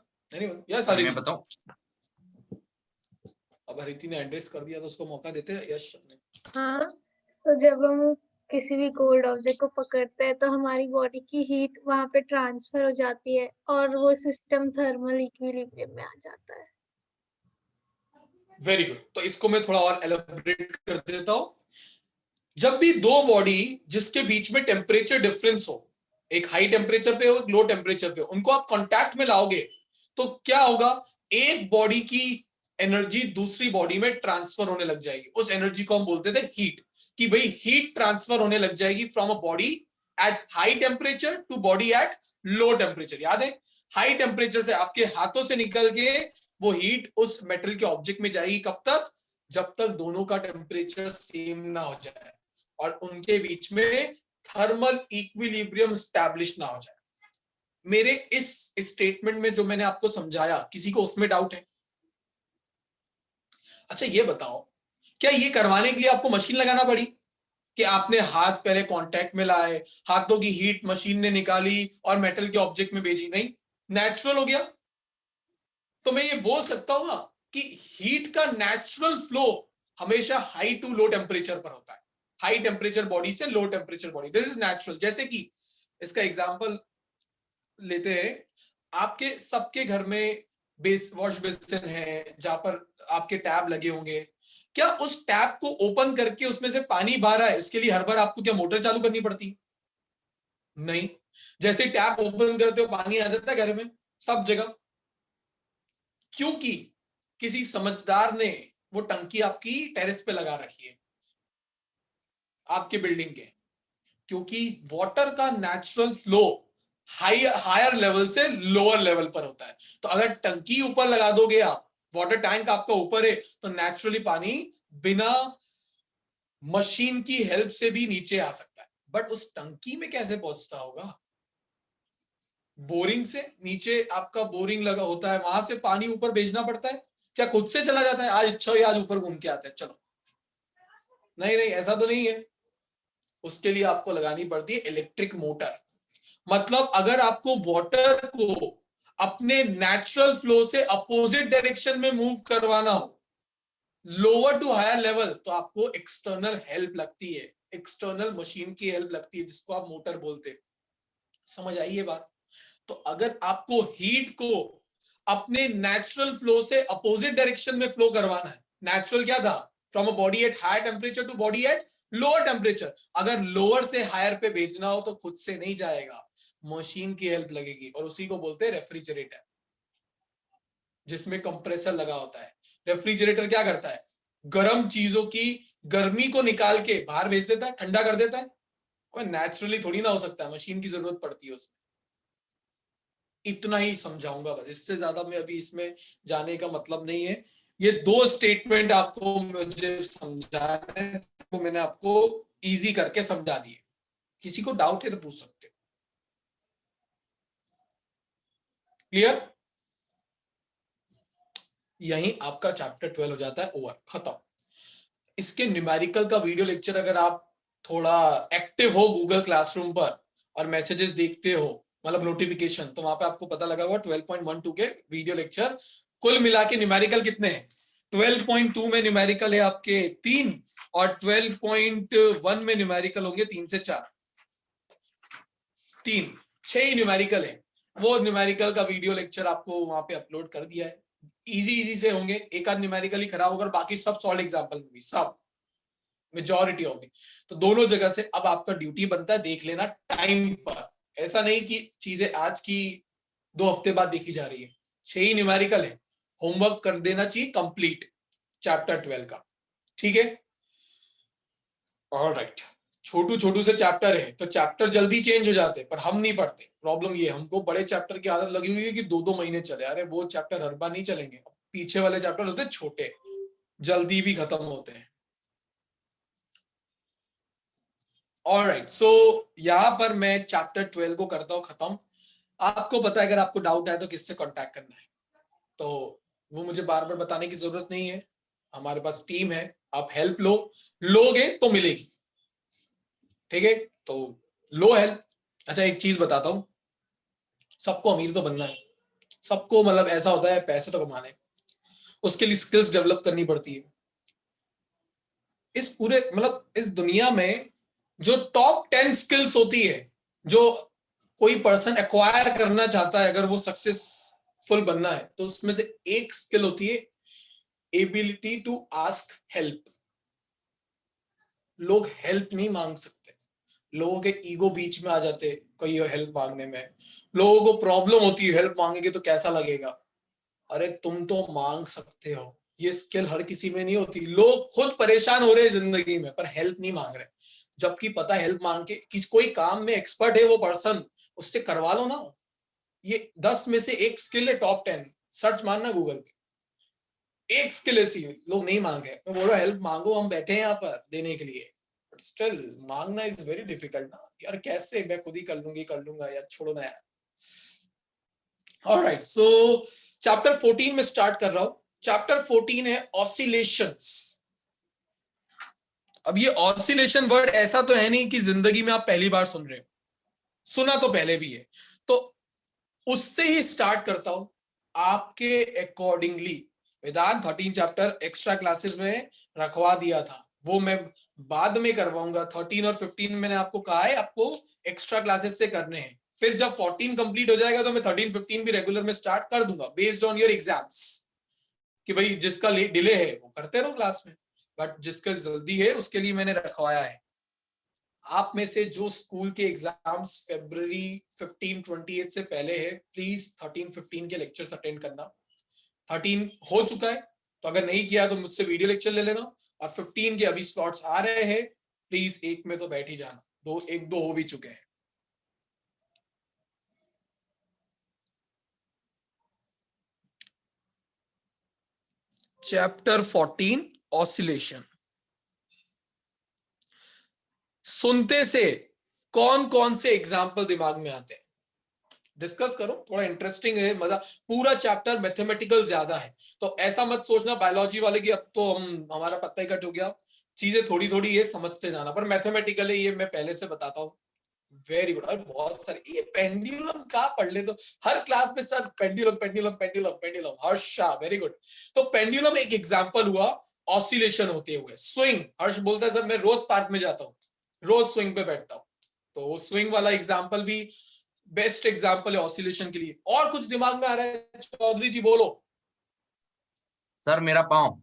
यस हरित, मैं बताऊं? अब हरित ने एड्रेस कर दिया तो उसको मौका देते हैं। यस हाँ, तो जब हम किसी भी कोल्ड ऑब्जेक्ट को पकड़ते हैं तो हमारी बॉडी की हीट वहां पे ट्रांसफर हो जाती है और वो सिस्टम थर्मल इक्विलिब्रियम में आ जाता है। Very good. तो इसको मैं थोड़ा और एलैबोरेट कर देता हूं। जब भी दो बॉडी जिसके बीच में टेम्परेचर डिफरेंस हो, एक हाई टेम्परेचर पे हो एक लो टेम्परेचर पे, उनको आप कांटेक्ट में लाओगे तो क्या होगा? एक बॉडी की एनर्जी दूसरी बॉडी में ट्रांसफर होने लग जाएगी। उस एनर्जी को हम बोलते थे हीट, कि भाई हीट ट्रांसफर होने लग जाएगी from a body at high temperature to body at low temperature. याद है, हाई टेम्परेचर से आपके हाथों से निकल के वो हीट उस मेटल के ऑब्जेक्ट में जाएगी। कब तक? जब तक दोनों का टेम्परेचर सेम ना हो जाए और उनके बीच में थर्मल इक्विलिब्रियम स्टैब्लिश ना हो जाए। मेरे इस स्टेटमेंट में जो मैंने आपको समझाया, किसी को उसमें डाउट है? अच्छा ये बताओ, क्या ये करवाने के लिए आपको मशीन लगाना पड़ी कि आपने हाथ पहले कांटेक्ट में लाए, हाथों की हीट मशीन ने निकाली और मेटल के ऑब्जेक्ट में भेजी? नहीं, नेचुरल हो गया। तो मैं ये बोल सकता हूं ना कि हीट का नेचुरल फ्लो हमेशा हाई टू लो टेम्परेचर पर होता है, हाई टेम्परेचर बॉडी से low temperature body, this is natural. जैसे कि इसका एग्जांपल लेते हैं, आपके सबके घर में वॉश बेसिन है जहां पर आपके टैब लगे होंगे। क्या उस टैप को ओपन करके उसमें से पानी बाहर रहा है, इसके लिए हर बार आपको क्या मोटर चालू करनी पड़ती है? नहीं। जैसे टैप ओपन करते हो पानी आ जाता है घर में सब जगह, क्योंकि किसी समझदार ने वो टंकी आपकी टेरेस पे लगा रखी है आपके बिल्डिंग के, क्योंकि वाटर का नेचुरल फ्लो हायर लेवल से लोअर लेवल पर होता है। तो अगर टंकी ऊपर लगा दोगे आप, वाटर टैंक आपका ऊपर है, तो नेचुरली पानी बिना मशीन की हेल्प से भी नीचे आ सकता है। बट उस टंकी में कैसे पहुंचता होगा? बोरिंग से नीचे आपका बोरिंग लगा होता है, वहां से पानी ऊपर भेजना पड़ता है। क्या खुद से चला जाता है, आज इच्छा हुई आज ऊपर घूम के आता है चलो? नहीं नहीं, ऐसा तो नहीं है। उसके लिए आपको लगानी पड़ती है इलेक्ट्रिक मोटर। मतलब अगर आपको वाटर को अपने नेचुरल फ्लो से अपोजिट डायरेक्शन में मूव करवाना हो, लोअर टू हायर लेवल, तो आपको एक्सटर्नल हेल्प लगती है, एक्सटर्नल मशीन की हेल्प लगती है, जिसको आप मोटर बोलते हैं। समझ आई ये बात? तो अगर आपको हीट को अपने नेचुरल फ्लो से अपोजिट डायरेक्शन में फ्लो करवाना है, नेचुरल क्या था? From a body at higher temperature to body at lower temperature. अगर लोअर से हायर पे भेजना हो तो खुद से नहीं जाएगा, मशीन की हेल्प लगेगी, और उसी को बोलते हैं रेफ्रिजरेटर, जिसमें कंप्रेसर लगा होता है। रेफ्रिजरेटर क्या करता है? गर्म चीजों की गर्मी को निकाल के बाहर भेज देता है, ठंडा कर देता है। और नेचुरली थोड़ी ना हो सकता है, मशीन की जरूरत पड़ती है उसमें। इतना ही समझाऊंगा बस, इससे ज्यादा मैं अभी इसमें जाने का मतलब नहीं है। ये दो स्टेटमेंट आपको मुझे समझाना है, तो मैंने आपको इजी करके समझा दिए। किसी को डाउट है तो पूछ सकते हो। क्लियर? यही आपका चैप्टर 12 हो जाता है ओवर, खत्म। इसके न्यूमेरिकल का वीडियो लेक्चर अगर आप थोड़ा एक्टिव हो गूगल क्लासरूम पर और मैसेजेस देखते हो, मतलब नोटिफिकेशन, तो वहां पे आपको पता लगा हुआ 12.12 के वीडियो लेक्चर कुल मिला के न्यूमेरिकल कितने हैं। 12.2 में न्यूमेरिकल है आपके 3, और 12.1 में न्यूमेरिकल होंगे 3 से 4, 6 ही न्यूमेरिकल है। वो न्यूमेरिकल का वीडियो लेक्चर आपको वहां पे अपलोड कर दिया है। इजी से होंगे, एक आध न्यूमेरिकल ही खराब होगा, बाकी सब सॉल्व एग्जांपल में भी सब मेजॉरिटी होगी। तो दोनों जगह से अब आपका ड्यूटी बनता है देख लेना टाइम पर। ऐसा नहीं कि चीजें आज की 2 हफ्ते बाद देखी जा रही है। 6 ही न्यूमेरिकल है, होमवर्क कर देना चाहिए कंप्लीट चैप्टर 12 का, ठीक है? ऑलराइट, छोटू से चैप्टर है तो चैप्टर जल्दी चेंज हो जाते, पर हम नहीं पढ़ते। प्रॉब्लम ये, हमको बड़े चैप्टर की आदत लगी हुई है कि 2-2 महीने चले। अरे वो चैप्टर हर बार नहीं चलेंगे, पीछे वाले चैप्टर होते छोटे, जल्दी भी खत्म होते हैं। ऑलराइट, सो यहां पर मैं चैप्टर 12 को करता हूं खत्म। आपको पता है अगर आपको डाउट है तो किससे कांटेक्ट करना है, तो वो मुझे बार बार बताने की जरूरत नहीं है। हमारे पास टीम है, आप हेल्प लोगे तो मिलेगी, ठीक है? तो लो हेल्प। अच्छा एक चीज बताता हूं, सबको अमीर तो बनना है, सबको मतलब ऐसा होता है पैसे तो कमाने, उसके लिए स्किल्स डेवलप करनी पड़ती है। इस पूरे मतलब इस दुनिया में जो टॉप 10 स्किल्स होती है जो कोई पर्सन एक्वायर करना चाहता है अगर वो सक्सेसफुल बनना है, तो उसमें से एक स्किल होती है एबिलिटी टू आस्क हेल्प। लोग हेल्प नहीं मांग सकते, लोगों के ईगो बीच में आ जाते कोई हेल्प मांगने में। लोगों को प्रॉब्लम होती है हेल्प मांगेंगे तो कैसा लगेगा। अरे तुम तो मांग सकते हो, ये स्किल हर किसी में नहीं होती। लोग खुद परेशान हो रहे हैं जिंदगी में पर हेल्प नहीं मांग रहे, जबकि पता हेल्प मांग के कि कोई काम में एक्सपर्ट है वो पर्सन, उससे करवा लो ना। ये 10 में से एक स्किल है टॉप 10, सर्च मारना गूगल पे, एक स्किल ऐसी लोग नहीं मांगे। मैं बोल रहा हेल्प मांगो, हम बैठे हैं यहाँ पर देने के लिए, बट स्टिल मांगना इज वेरी डिफिकल्ट ना यार। कैसे मैं खुद ही कर लूंगा यार, छोड़ो ना यार। ऑलराइट, सो चैप्टर 14 में स्टार्ट कर रहा हूं। चैप्टर 14 है ऑसिलेशंस। अब ये ऑसिलेशन वर्ड ऐसा तो है नहीं कि जिंदगी में आप पहली बार सुन रहे हो, सुना तो पहले भी है, तो उससे ही स्टार्ट करता हूं आपके अकॉर्डिंगली। वेदांत 13 चैप्टर एक्स्ट्रा क्लासेस में रखवा दिया था, वो मैं बाद में करवाऊंगा। 13 और 15 मैंने आपको कहा है आपको एक्स्ट्रा क्लासेस से करने हैं। फिर जब 14 कंप्लीट हो जाएगा तो मैं 13 15 भी रेगुलर में स्टार्ट कर दूंगा बेस्ड ऑन योर एग्जाम्स, कि भाई जिसका डिले है वो करते रहो क्लास में, बट जिसका जल्दी है उसके लिए मैंने रखवाया है। आप में से जो स्कूल के एग्जाम्स फरवरी 15-28 से पहले है, प्लीज 13-15 के लेक्चर्स अटेंड करना। 13 हो चुका है तो अगर नहीं किया तो मुझसे वीडियो लेक्चर ले लेना, और 15 के अभी स्लॉट्स आ रहे हैं, प्लीज एक में तो बैठ ही जाना, एक दो हो भी चुके हैं। Chapter 14 oscillation. सुनते से कौन कौन से एग्जाम्पल दिमाग में आते हैं डिस्कस करो, थोड़ा इंटरेस्टिंग है, मजा। पूरा चैप्टर मैथमेटिकल ज्यादा है, तो ऐसा मत सोचना बायोलॉजी वाले की अब तो हमारा पत्ता ही कट हो गया। चीजें थोड़ी थोड़ी ये समझते जाना, पर मैथमेटिकल है ये मैं पहले से बताता हूँ। Very good. और बहुत सारे ये पेंडुलम का पढ़ ले तो हर क्लास में sir pendulum pendulum pendulum pendulum, Harsha very good. तो पेंडुलम एक एग्जांपल हुआ ऑसिलेशन होते हुए। स्विंग, हर्ष बोलता है सर मैं रोज पार्क में जाता हूँ, रोज स्विंग पे बैठता हूँ, तो वो स्विंग वाला एग्जांपल भी बेस्ट एग्जांपल है ऑसिलेशन के लिए। और कुछ दिमाग में आ रहा है चौधरी जी, बोलो। सर मेरा पाँव।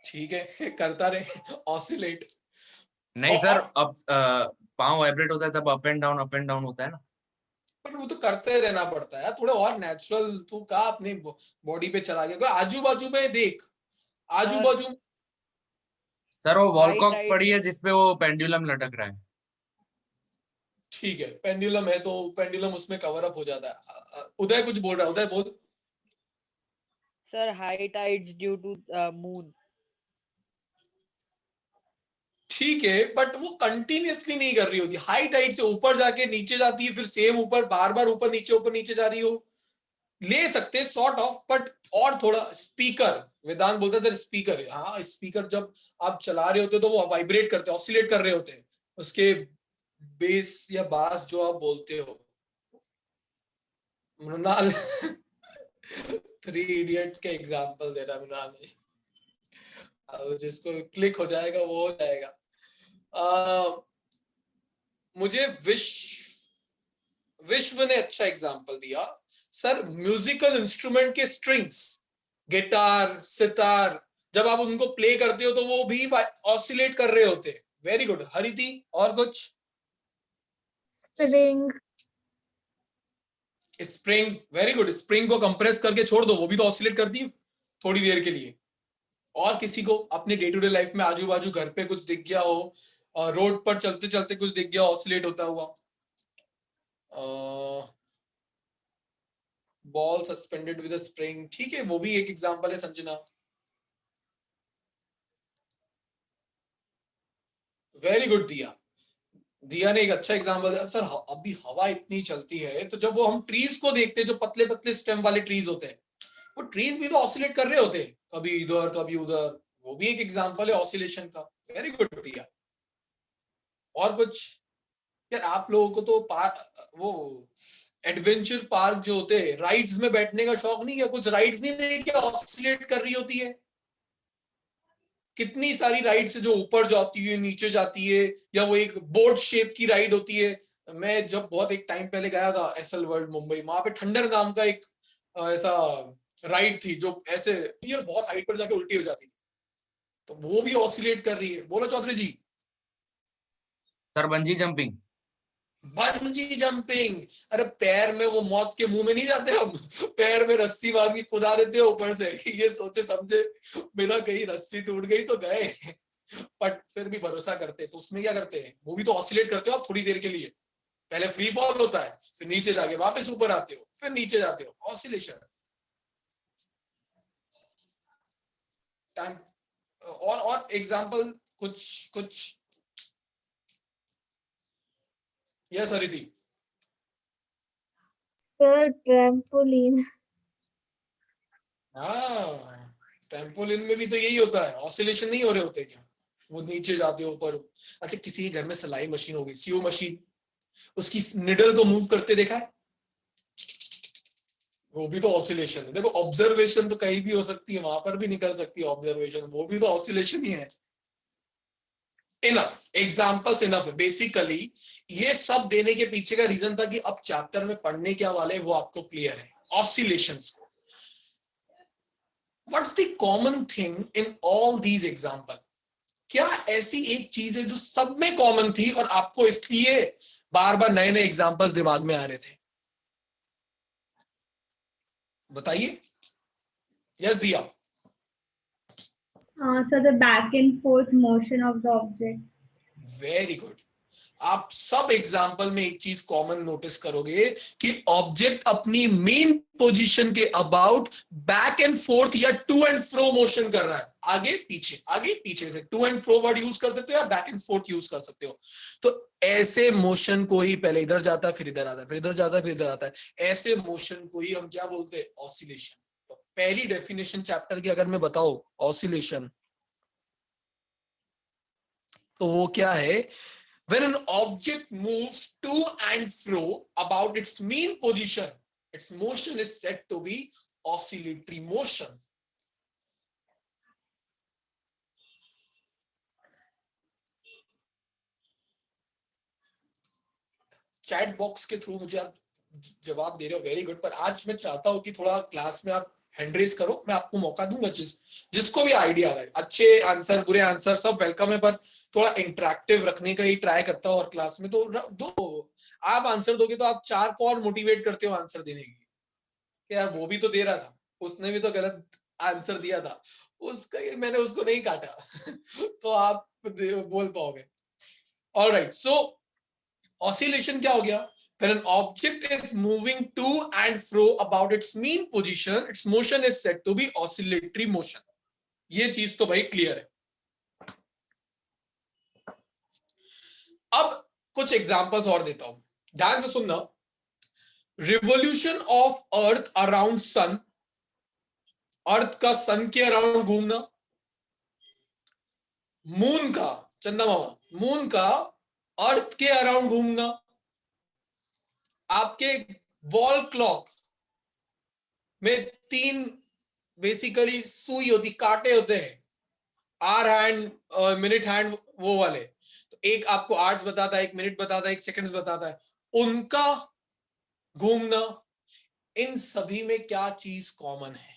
ठीक है करता रहे ऑसिलेट। नहीं सर, अब पाँव वाइब्रेट होता है तब अप एंड डाउन होता है ना। पर वो तो करते रहना पड़ता है थोड़ा और नेचुरल। तू का अपनी बॉडी पे चला गया, आजू बाजू में देख, आजू बाजू। सर वो वॉलकॉक पड़ी है जिसपे वो पेंडुलम लटक रहा है। ठीक है पेंडुलम है तो पेंडुलम उसमें कवर अप हो जाता है। उदय कुछ बोल रहा है, उदय बोल। Sir high tides due to moon. ठीक है बट वो कंटिन्यूअसली नहीं कर रही होती, हाई टाइड से ऊपर जाके नीचे जाती है, फिर सेम ऊपर, बार बार ऊपर नीचे जा रही हो, ले सकते सॉर्ट ऑफ। बट और थोड़ा स्पीकर, वेदांत बोलता है सर स्पीकर है, हाँ स्पीकर जब आप चला रहे होते तो वो वाइब्रेट करते, ऑसिलेट कर रहे होते हैं, उसके बेस या बास जो आप बोलते हो। मृणाल 3 इडियट के एग्जांपल दे रहा मृणाल, जिसको क्लिक हो जाएगा वो हो जाएगा। मुझे विश्व ने अच्छा एग्जांपल दिया सर, म्यूजिकल इंस्ट्रूमेंट के स्ट्रिंग्स, गिटार सितार, जब आप उनको प्ले करते हो तो वो भी ऑसिलेट कर रहे होते हैं। Very good Hariti. और कुछ? Spring, very good. स्प्रिंग को कंप्रेस करके छोड़ दो, वो भी तो ऑसिलेट करती है थोड़ी देर के लिए। और किसी को अपने डे टू डे लाइफ में आजू बाजू घर पे कुछ दिख गया हो, रोड पर चलते चलते कुछ दिख गया ऑसिलेट होता हुआ? Ball suspended with a spring, ठीक है वो भी एक एग्जांपल है। Sanjana very good. दिया ने एक अच्छा एग्जांपल दिया सर। अभी हवा इतनी चलती है तो जब वो हम ट्रीज को देखते हैं जो पतले पतले स्टेम वाले ट्रीज होते हैं, वो ट्रीज भी तो ऑसिलेट कर रहे होते हैं, कभी इधर कभी उधर, वो भी एक एग्जांपल है ऑसिलेशन का। वेरी गुड दिया। और कुछ? यार आप लोगों को तो वो एडवेंचर पार्क जो होते हैं, राइड्स में बैठने का शौक नहीं है? कुछ राइड्स नहीं देखिए ऑसिलेट कर रही होती है? कितनी सारी राइड्स जो ऊपर जाती है नीचे जाती है, या वो एक बोर्ड शेप की राइड होती है। मैं जब बहुत एक टाइम पहले गया था एसएल वर्ल्ड मुंबई, वहां पे ठंडर नाम का एक ऐसा राइड थी जो ऐसे बहुत हाइट पर जाके उल्टी हो जाती थी, तो वो भी ऑसिलेट कर रही है। बोलो Chaudhary ji. Sir bungee jumping. Bungee jumping, अरे पैर में वो मौत के मुंह में नहीं जाते हम, पैर में रस्सी बांध के कूदा देते हो ऊपर से, ये सोचे समझे बिना कहीं रस्सी टूट गई तो गए, बट फिर भी भरोसा करते। तो उसमें क्या करते हैं, वो भी तो ऑसिलेट करते हो आप थोड़ी देर के लिए, पहले फ्री फॉल होता है, फिर नीचे जाके वापस ऊपर आते हो, फिर नीचे जाते हो, ऑसिलेशन। टाइम और एग्जांपल कुछ यस अदिति। Sir trampoline. हाँ, ट्रैम्पोलिन में भी तो यही होता है, ऑसिलेशन नहीं हो रहे होते क्या, वो नीचे जाते हो ऊपर। अच्छा, किसी के घर में सिलाई मशीन हो गई, सीओ मशीन, उसकी निडल को मूव करते देखा है, वो भी तो ऑसिलेशन है। देखो ऑब्जर्वेशन तो कहीं भी हो सकती है, वहां पर भी निकल सकती है ऑब्जर्वेशन, वो भी तो ऑसिलेशन ही है। इनफ एग्जांपल्स, इनफ है। बेसिकली ये सब देने के पीछे का रीजन था कि अब चैप्टर में पढ़ने क्या वाले हैं वो आपको क्लियर है। ऑसिलेशंस को, what's the common thing in all these example, क्या ऐसी एक चीज है जो सब में कॉमन थी और आपको इसलिए बार बार नए नए एग्जांपल्स दिमाग में आ रहे थे? बताइए। यस दिया। So the back and forth motion of the object. Very good. आप सब एग्जाम्पल में एक चीज कॉमन नोटिस करोगे कि ऑब्जेक्ट अपनी मेन पोजीशन के अबाउट बैक एंड फोर्थ या टू एंड फ्रो मोशन कर रहा है, आगे पीछे से। To and fro word use कर सकते हो या बैक एंड फोर्थ यूज कर सकते हो। तो ऐसे मोशन को ही, पहले इधर जाता है फिर इधर आता है, फिर इधर जाता है फिर इधर आता है, ऐसे मोशन को ही हम क्या बोलते हैं, ऑसिलेशन। तो पहली डेफिनेशन चैप्टर की अगर मैं बताऊं ऑसिलेशन, तो वो क्या है, when an object moves to and fro about its mean position, its motion is said to be oscillatory motion. Chat box के थ्रू मुझे आप जवाब दे रहे हो, वेरी गुड। पर आज मैं चाहता हूं कि थोड़ा क्लास में आप हैंड रेज करो, मैं आपको मौका दूंगा, जिसको भी आइडिया आ रहा है, अच्छे आंसर बुरे आंसर सब वेलकम है, पर थोड़ा इंटरेक्टिव रखने का ही ट्राई करता हूँ। और क्लास में तो दो आप आंसर दोगे तो आप चार को और मोटिवेट करते हो आंसर देने के लिए, यार वो भी तो दे रहा था, उसने भी तो गलत आंसर दिया था, मैंने उसको नहीं काटा तो आप बोल पाओगे। ऑलराइट, सो ऑसिलेशन क्या हो गया, when an object is moving to and fro about its mean position, its motion is said to be oscillatory motion. ये चीज तो भाई क्लियर है। अब कुछ एग्जांपल्स और देता हूं, ध्यान से सुनना। Revolution of earth around sun, earth का सन के अराउंड घूमना, मून का, चंदा मामा, मून का अर्थ के अराउंड घूमना, आपके वॉल क्लॉक में 3 बेसिकली सुई होती, कांटे होते हैं, आवर हैंड मिनट हैंड वो वाले, तो एक आपको आवर्स बताता है, 1 मिनट बताता है, 1 सेकंड्स बताता है, उनका घूमना। इन सभी में क्या चीज कॉमन है,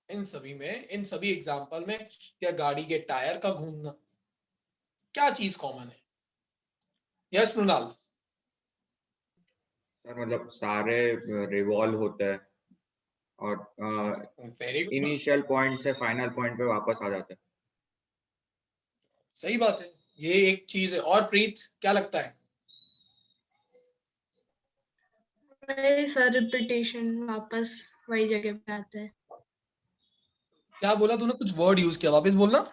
इन सभी एग्जांपल में क्या गाड़ी के टायर का घूमना, क्या चीज कॉमन है? यस मृणाल। मतलब सारे रिवॉल्व होते हैं और इनिशियल पॉइंट से फाइनल पॉइंट पे वापस आ जाते हैं। सही बात है, ये एक चीज है। और प्रीत क्या लगता है? सर रिपीटेशन, वापस वही जगह पे आता है। क्या बोला तूने, कुछ वर्ड यूज किया, वापस बोलना।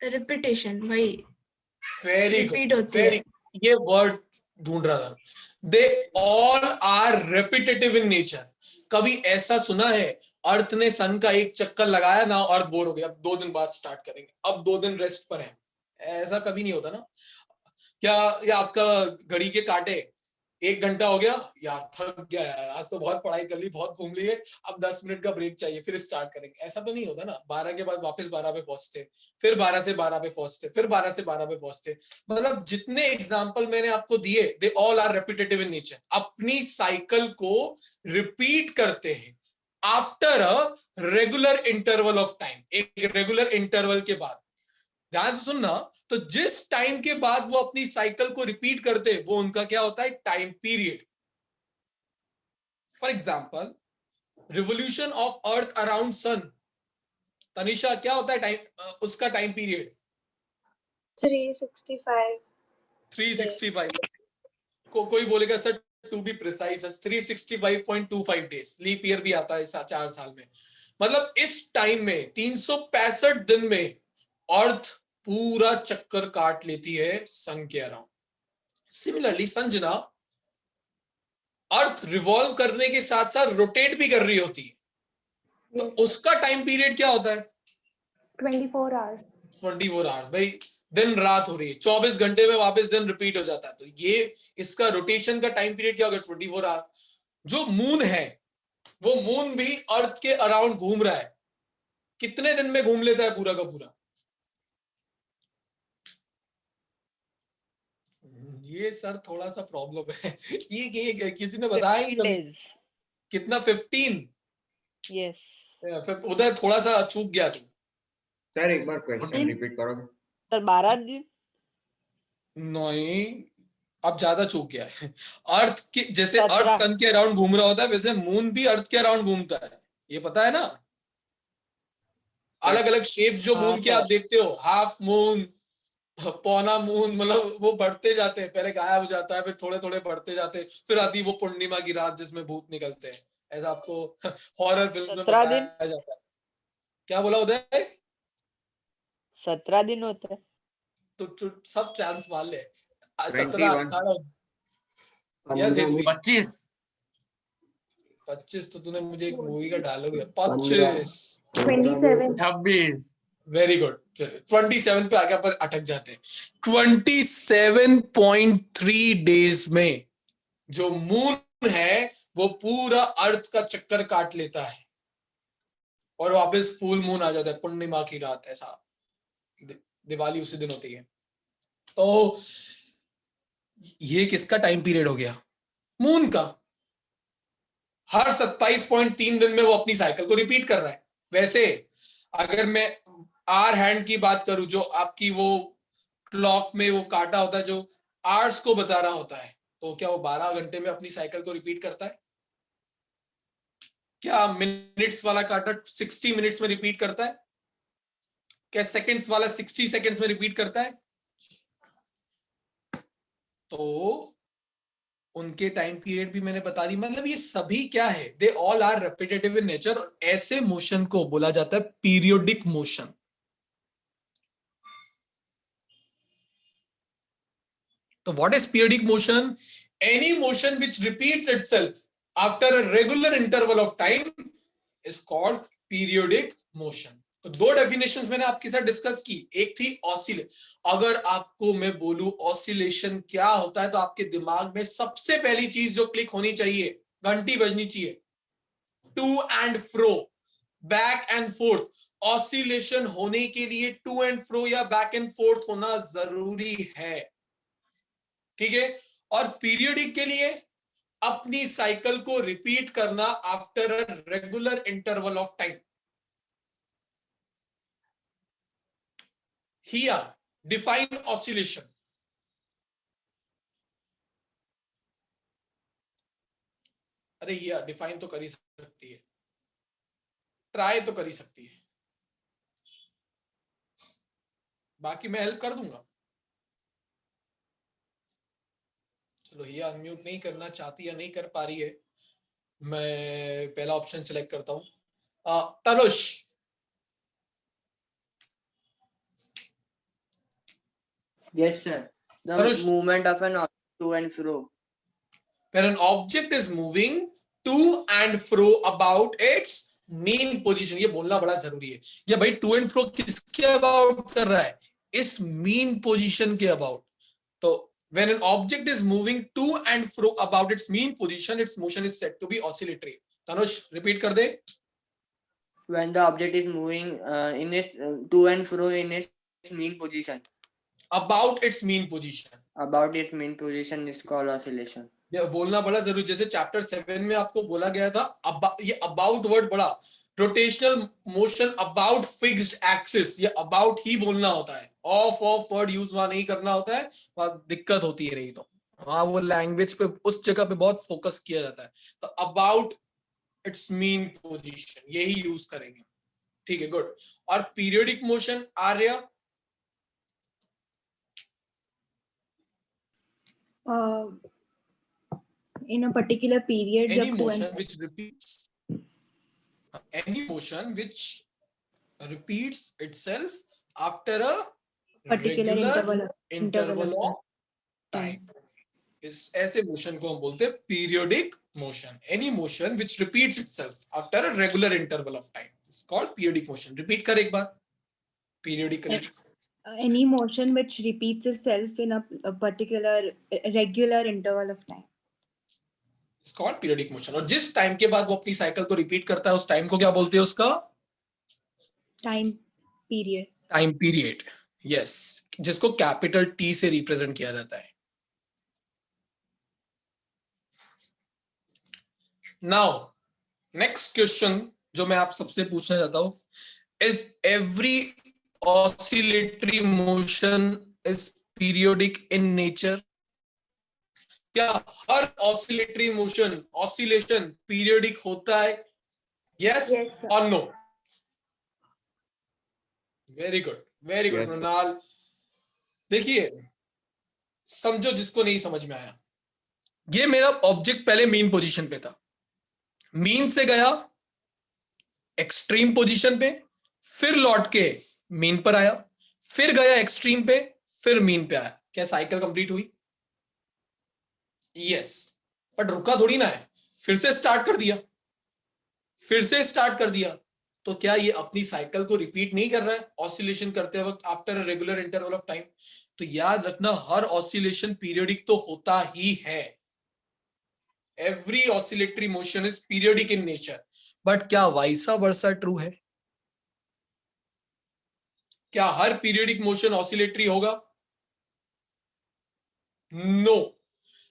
रिपीटेशन, वही वेरी रिपीट गुड, होती है। ये वर्ड ढूंढ रहा था। They all are repetitive in nature. कभी ऐसा सुना है अर्थ ने सन का एक चक्कर लगाया ना, अर्थ बोर हो गया, अब 2 दिन बाद स्टार्ट करेंगे, अब 2 दिन रेस्ट पर है, ऐसा कभी नहीं होता ना। क्या या आपका घड़ी के कांटे, 1 घंटा हो गया, यार थक गया यार, आज तो बहुत पढ़ाई कर ली, बहुत घूम लिए, अब 10 मिनट का ब्रेक चाहिए, फिर स्टार्ट करेंगे, ऐसा तो नहीं होता ना। 12 के बाद वापस 12 पे पहुंचते, फिर 12 से 12 पे पहुंचते, फिर 12 से 12 पे पहुंचते। मतलब जितने एग्जाम्पल मैंने आपको दिए, they all are repetitive in nature, अपनी साइकिल को रिपीट करते हैं after a regular interval of time, एक रेगुलर इंटरवल के बाद। ध्यान से सुनना, तो जिस टाइम के बाद वो अपनी साइकिल को रिपीट करते वो उनका क्या होता है, time period. For example revolution of earth around sun, Tanisha क्या होता है टाइम, उसका टाइम पीरियड 365 365। कोई बोलेगा sir to be precise 365.25 days, leap year भी आता है 4 साल में। मतलब इस टाइम में 365 दिन में अर्थ पूरा चक्कर काट लेती है सन के अराउंड। सिमिलरली संजना, अर्थ रिवॉल्व करने के साथ साथ रोटेट भी कर रही होती है, तो उसका टाइम पीरियड क्या होता है, 24 आवर्स। 24 आवर्स। भाई दिन रात हो रही है, 24 घंटे में वापस दिन रिपीट हो जाता है, तो ये इसका रोटेशन का टाइम पीरियड क्या होगा, 24 आवर। जो मून है वो मून भी अर्थ के अराउंड घूम रहा है, कितने दिन में घूम लेता है पूरा का पूरा, ये सर थोड़ा सा प्रॉब्लम है। ये किसी ने बताया ही कभी, कितना 15? यस उधर थोड़ा सा चूक गया तू सर, एक बार क्वेश्चन रिपीट करोगे? सर 12 दिन। नहीं, अब ज्यादा चूक गया है। अर्थ के जैसे 17 अर्थ सन के अराउंड घूम रहा होता है, वैसे मून भी अर्थ के अराउंड घूमता है, ये पता है ना। अलग अलग शेप जो हाँ मून के आप देखते हो, हाफ मून, पौना मून, मतलब वो बढ़ते जाते हैं, पहले गायब हो जाता है, फिर थोड़े थोड़े बढ़ते जाते हैं, फिर आती है वो पूर्णिमा की रात जिसमें भूत निकलते हैं, ऐसा आपको हॉरर फिल्म में 17 दिन। बताया जाता है। क्या बोला उदय? 17 दिन होता है तो सब चांस मान ले, 17 21 18 यस 25 25 तो तूने मुझे एक मूवी का डायलॉग दिया, 25 27 26 वेरी गुड। 27 पे आगे पर अटक जाते हैं। 27.3 डेज में जो मून है वो पूरा अर्थ का चक्कर काट लेता है और वापस फुल मून आ जाता है, पूर्णिमा की रात, ऐसा दिवाली उसी दिन होती है। तो ये किसका टाइम पीरियड हो गया, मून का। हर 27.3 दिन में वो अपनी साइकिल को रिपीट कर रहा है। वैसे अगर मैं आवर हैंड की बात करूं, जो आपकी वो क्लॉक में वो काटा होता है जो आवर्स को बता रहा होता है, तो क्या वो 12 घंटे में अपनी साइकिल को रिपीट करता है? क्या मिनट्स वाला काटा 60 मिनट्स में रिपीट करता है? क्या सेकंड्स वाला 60 सेकंड्स में रिपीट करता है? तो उनके टाइम पीरियड भी मैंने बता दी। मतलब ये सभी क्या है, they all are repetitive in nature. ऐसे मोशन को बोला जाता है पीरियोडिक मोशन। तो what is periodic motion? Any motion which repeats itself after a regular interval of time is called periodic motion. तो 2 डेफिनेशंस मैंने आपके साथ डिस्कस की। एक थी ऑसिलेशन। अगर आपको मैं बोलूं ऑसिलेशन क्या होता है, तो आपके दिमाग में सबसे पहली चीज जो क्लिक होनी चाहिए, घंटी बजनी चाहिए, to and fro, back and forth. Oscillation होने के लिए टू एंड फ्रो या बैक एंड फोर्थ होना जरूरी है, ठीक है। और पीरियोडिक के लिए अपनी साइकिल को रिपीट करना after a regular interval of time. Here, define oscillation. अरे ये डिफाइन तो कर ही सकती है, ट्राई तो कर ही सकती है, बाकी मैं हेल्प कर दूंगा। चलो ये अनम्यूट नहीं करना चाहती या नहीं कर पा रही है, मैं पहला ऑप्शन सिलेक्ट करता हूं। Tanush, Yes, sir. The Tanush. movement of an object to and fro. When an object is moving to and fro about its mean position, ये बोलना बड़ा जरूरी है। ये भाई टू एंड फ्रो किसके अबाउट कर रहा है? इस मीन पोजीशन के अबाउट। तो when an object is moving to and fro about its mean position, its motion is said to be oscillatory. Tanush repeat कर दे। When the object is moving in its to and fro in its mean position. About its mean position. About its mean position is called oscillation. ये बोलना बड़ा जरूरी, जैसे chapter 7 में आपको बोला गया था, ये अबाउट वर्ड बड़ा, rotational motion about fixed axis, ये अबाउट ही बोलना होता है, ऑफ वर्ड यूज वहां नहीं करना होता है, वहां दिक्कत होती है। नहीं तो हाँ, वो लैंग्वेज पे उस जगह पे बहुत फोकस किया जाता है। तो अबाउट इट्स मीन पोजीशन यही यूज करेंगे, ठीक है, गुड। और periodic motion Arya, in a particular period any जब to motion and which repeats, any motion which repeats itself after a particular regular interval interval of time, इस ऐसे motion को हम बोलते हैं periodic motion. Any motion which repeats itself after a regular interval of time is called periodic motion. Repeat कर एक बार, periodically. any motion which repeats itself in a particular regular interval of time is called periodic motion. और जिस time के बाद वो अपनी cycle को repeat करता है उस टाइम को क्या बोलते हैं? उसका time period। Time period, yes, जिसको कैपिटल टी से रिप्रेजेंट किया जाता है। नाउ नेक्स्ट क्वेश्चन जो मैं आप सबसे पूछना चाहता हूं, is every oscillatory motion is periodic in nature? क्या हर ऑसिलेटरी मोशन, ऑसिलेशन पीरियोडिक होता है? यस और no? Very good, very good Mrinal. देखिए, समझो जिसको नहीं समझ में आया, ये मेरा ऑब्जेक्ट पहले मीन पोजीशन पे था, मीन से गया एक्सट्रीम पोजीशन पे, फिर लौट के मीन पर आया, फिर गया एक्सट्रीम पे, फिर मीन पे आया। क्या साइकिल कंप्लीट हुई? यस, बट रुका थोड़ी ना है, फिर से स्टार्ट कर दिया, फिर से स्टार्ट कर दिया। तो क्या ये अपनी साइकिल को रिपीट नहीं कर रहा है ऑसिलेशन करते वक्त after a regular interval of time? तो याद रखना, हर ऑसिलेशन पीरियोडिक तो होता ही है। Every oscillatory motion is periodic in nature, but क्या वाइसा वर्सा ट्रू है? क्या हर पीरियोडिक मोशन ऑसिलेटरी होगा? नो।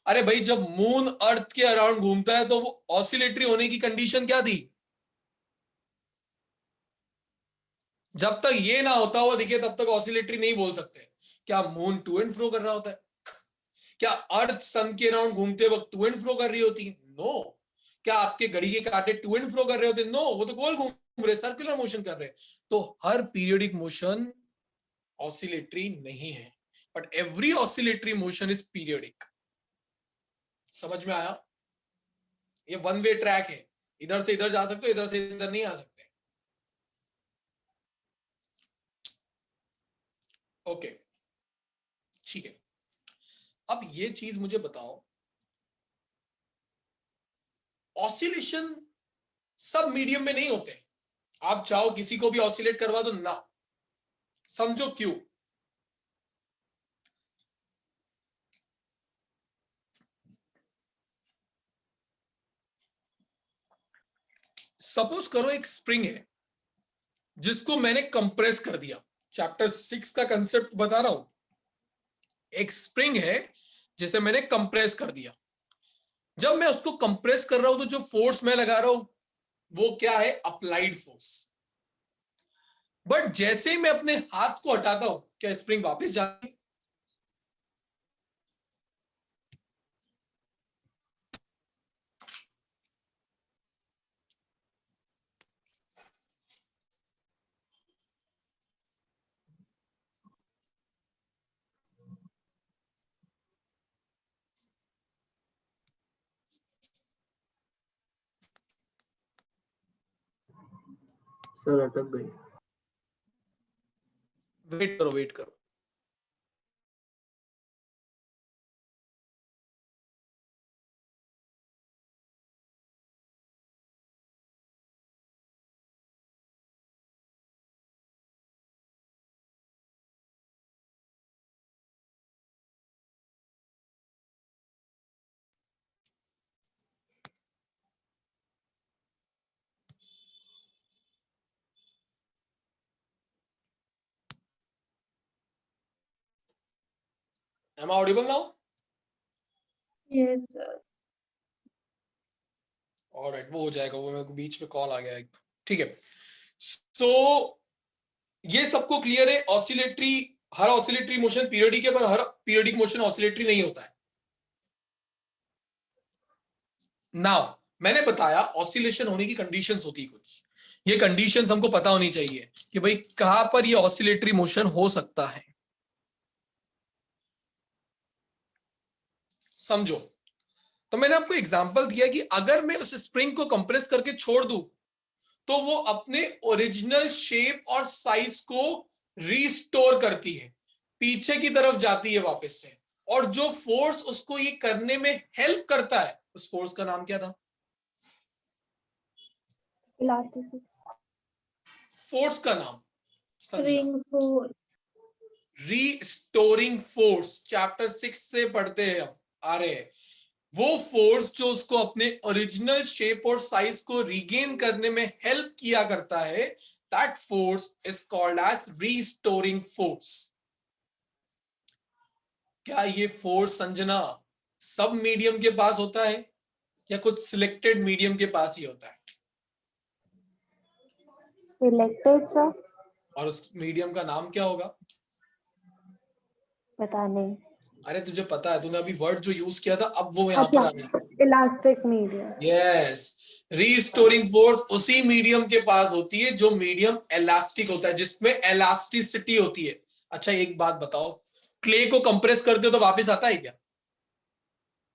अरे भाई, जब मून अर्थ के अराउंड घूमता है तो वो ऑसिलेटरी होने की कंडीशन क्या थी? जब तक ये ना होता हुआ दिखे तब तक ऑसिलेटरी नहीं बोल सकते। क्या मून टू एंड फ्रो कर रहा होता है? क्या अर्थ सन के अराउंड घूमते वक्त टू एंड फ्रो कर रही होती है? नो। क्या आपके घड़ी के कांटे टू एंड फ्रो कर रहे होते? नो, वो तो गोल घूम रहे, सर्कुलर मोशन कर रहे। तो हर पीरियोडिक मोशन ऑसिलेटरी नहीं है, but every oscillatory motion is periodic. समझ में आया? ये वन वे ट्रैक है, इधर से इधर जा सकते हो, इधर से इधर नहीं आ सकते। ओके, ठीक है। अब ये चीज मुझे बताओ, ऑसिलेशन सब मीडियम में नहीं होते। आप चाहो किसी को भी ऑसिलेट करवा दो ना, समझो क्यों। सपोज करो एक स्प्रिंग है जिसको मैंने कंप्रेस कर दिया, चैप्टर 6 का कंसेप्ट बता रहा हूं। एक स्प्रिंग है जिसे मैंने कंप्रेस कर दिया। जब मैं उसको कंप्रेस कर रहा हूं तो जो फोर्स मैं लगा रहा हूं वो क्या है? Applied force. बट जैसे ही मैं अपने हाथ को हटाता हूं, क्या स्प्रिंग वापस जाती है? सर अटक गई। वेट करो, वेट करो। Am I audible now? Yes, sir. Alright, वो हो जाएगा। वो मेरे को बीच में कॉल आ गया एक। ठीक है, सो ये सबको क्लियर है। ऑसिलेटरी, हर ऑसिलेटरी मोशन पीरियडिक है, पर हर पीरियडिक मोशन ऑसिलेटरी नहीं होता है। नाउ मैंने बताया ऑसिलेशन होने की कंडीशंस होती है कुछ, ये कंडीशंस हमको पता होनी चाहिए कि भाई कहां पर ये ऑसिलेटरी मोशन हो सकता है। समझो, तो मैंने आपको एग्जांपल दिया कि अगर मैं उस स्प्रिंग को कंप्रेस करके छोड़ दूं तो वो अपने ओरिजिनल शेप और साइज को रिस्टोर करती है, पीछे की तरफ जाती है वापस से, और जो फोर्स उसको ये करने में हेल्प करता है उस फोर्स का नाम क्या था? फोर्स का नाम रीस्टोरिंग फोर्स, चैप्टर 6 से पढ़ते हैं हम, आ रहे हैं। वो फोर्स जो उसको अपने ओरिजिनल शेप और साइज को रीगेन करने में हेल्प किया करता है, that force is called as restoring force. क्या ये फोर्स संजना सब मीडियम के पास होता है या कुछ सिलेक्टेड मीडियम के पास ही होता है? Selected sir. और उस मीडियम का नाम क्या होगा? पता नहीं। अरे तुझे पता है, तूने अभी वर्ड जो यूज किया था अब वो यहाँ पर आ गया। Elastic medium. Yes, restoring force उसी मीडियम के पास होती है जो मीडियम इलास्टिक होता है, जिसमें इलास्टिसिटी होती है। अच्छा एक बात बताओ, क्ले को कंप्रेस करते हो तो वापस आता है क्या?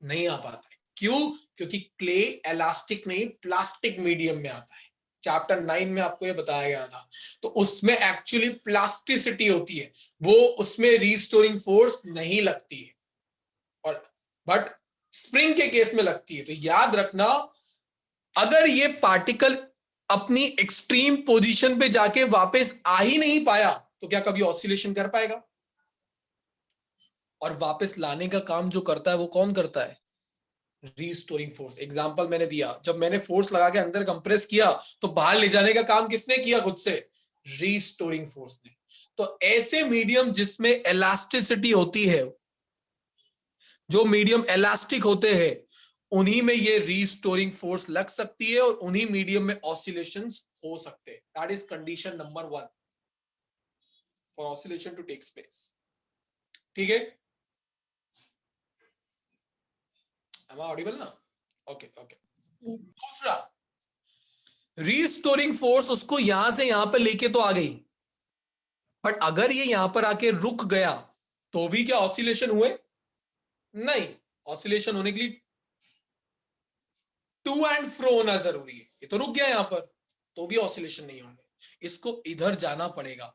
नहीं आ पाता है। क्यों? क्योंकि क्ले इलास्टिक नहीं प्लास्टिक मीडियम में आता है। चैप्टर 9 में आपको ये बताया गया था। तो उसमें एक्चुअली प्लास्टिसिटी होती है, वो उसमें रीस्टोरिंग फोर्स नहीं लगती है, और बट स्प्रिंग के केस में लगती है। तो याद रखना, अगर ये पार्टिकल अपनी एक्सट्रीम पोजीशन पे जाके वापस आ ही नहीं पाया तो क्या कभी ऑसिलेशन कर पाएगा? और वापस लाने का काम जो करता है वो कौन करता है? Restoring force. एग्जांपल मैंने दिया, जब मैंने फोर्स लगा के अंदर कंप्रेस किया तो बाहर ले जाने का काम किसने किया? खुद से, रीस्टोरिंग फोर्स ने। तो ऐसे मीडियम जिसमें इलास्टिसिटी होती है, जो मीडियम इलास्टिक होते हैं, उन्हीं में ये रीस्टोरिंग फोर्स लग सकती है और उन्हीं मीडियम में ऑसिलेशंस हो सकते हैं। That is condition number 1 for oscillation to take place. ठीक है, am I audible ना? Okay okay. दूसरा, रीस्टोरिंग फोर्स उसको यहां से यहां पर लेके तो आ गई, बट अगर ये यहां पर आके रुक गया तो भी क्या ऑसिलेशन हुए? नहीं। ऑसिलेशन होने के लिए टू एंड फ्रो होना जरूरी है। ये तो रुक गया यहां पर, तो भी ऑसिलेशन नहीं होंगे। इसको इधर जाना पड़ेगा।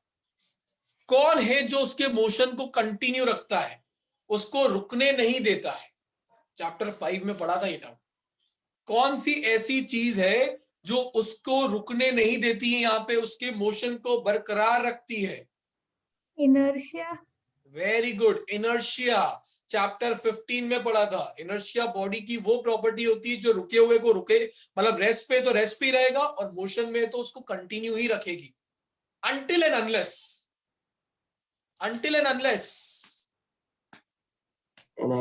कौन है जो उसके मोशन को कंटिन्यू रखता है, उसको रुकने नहीं देता है? चैप्टर 5 में पढ़ा था ये टर्म। कौन सी ऐसी चीज है जो उसको रुकने नहीं देती है, यहां पे उसके मोशन को बरकरार रखती है? Inertia. Very good, inertia. Chapter 15 में पढ़ा था। इनर्शिया बॉडी की वो प्रॉपर्टी होती है जो रुके हुए को रुके, मतलब रेस्ट पे तो रेस्ट पे रहेगा, और मोशन में तो उसको कंटिन्यू ही रखेगी until and unless an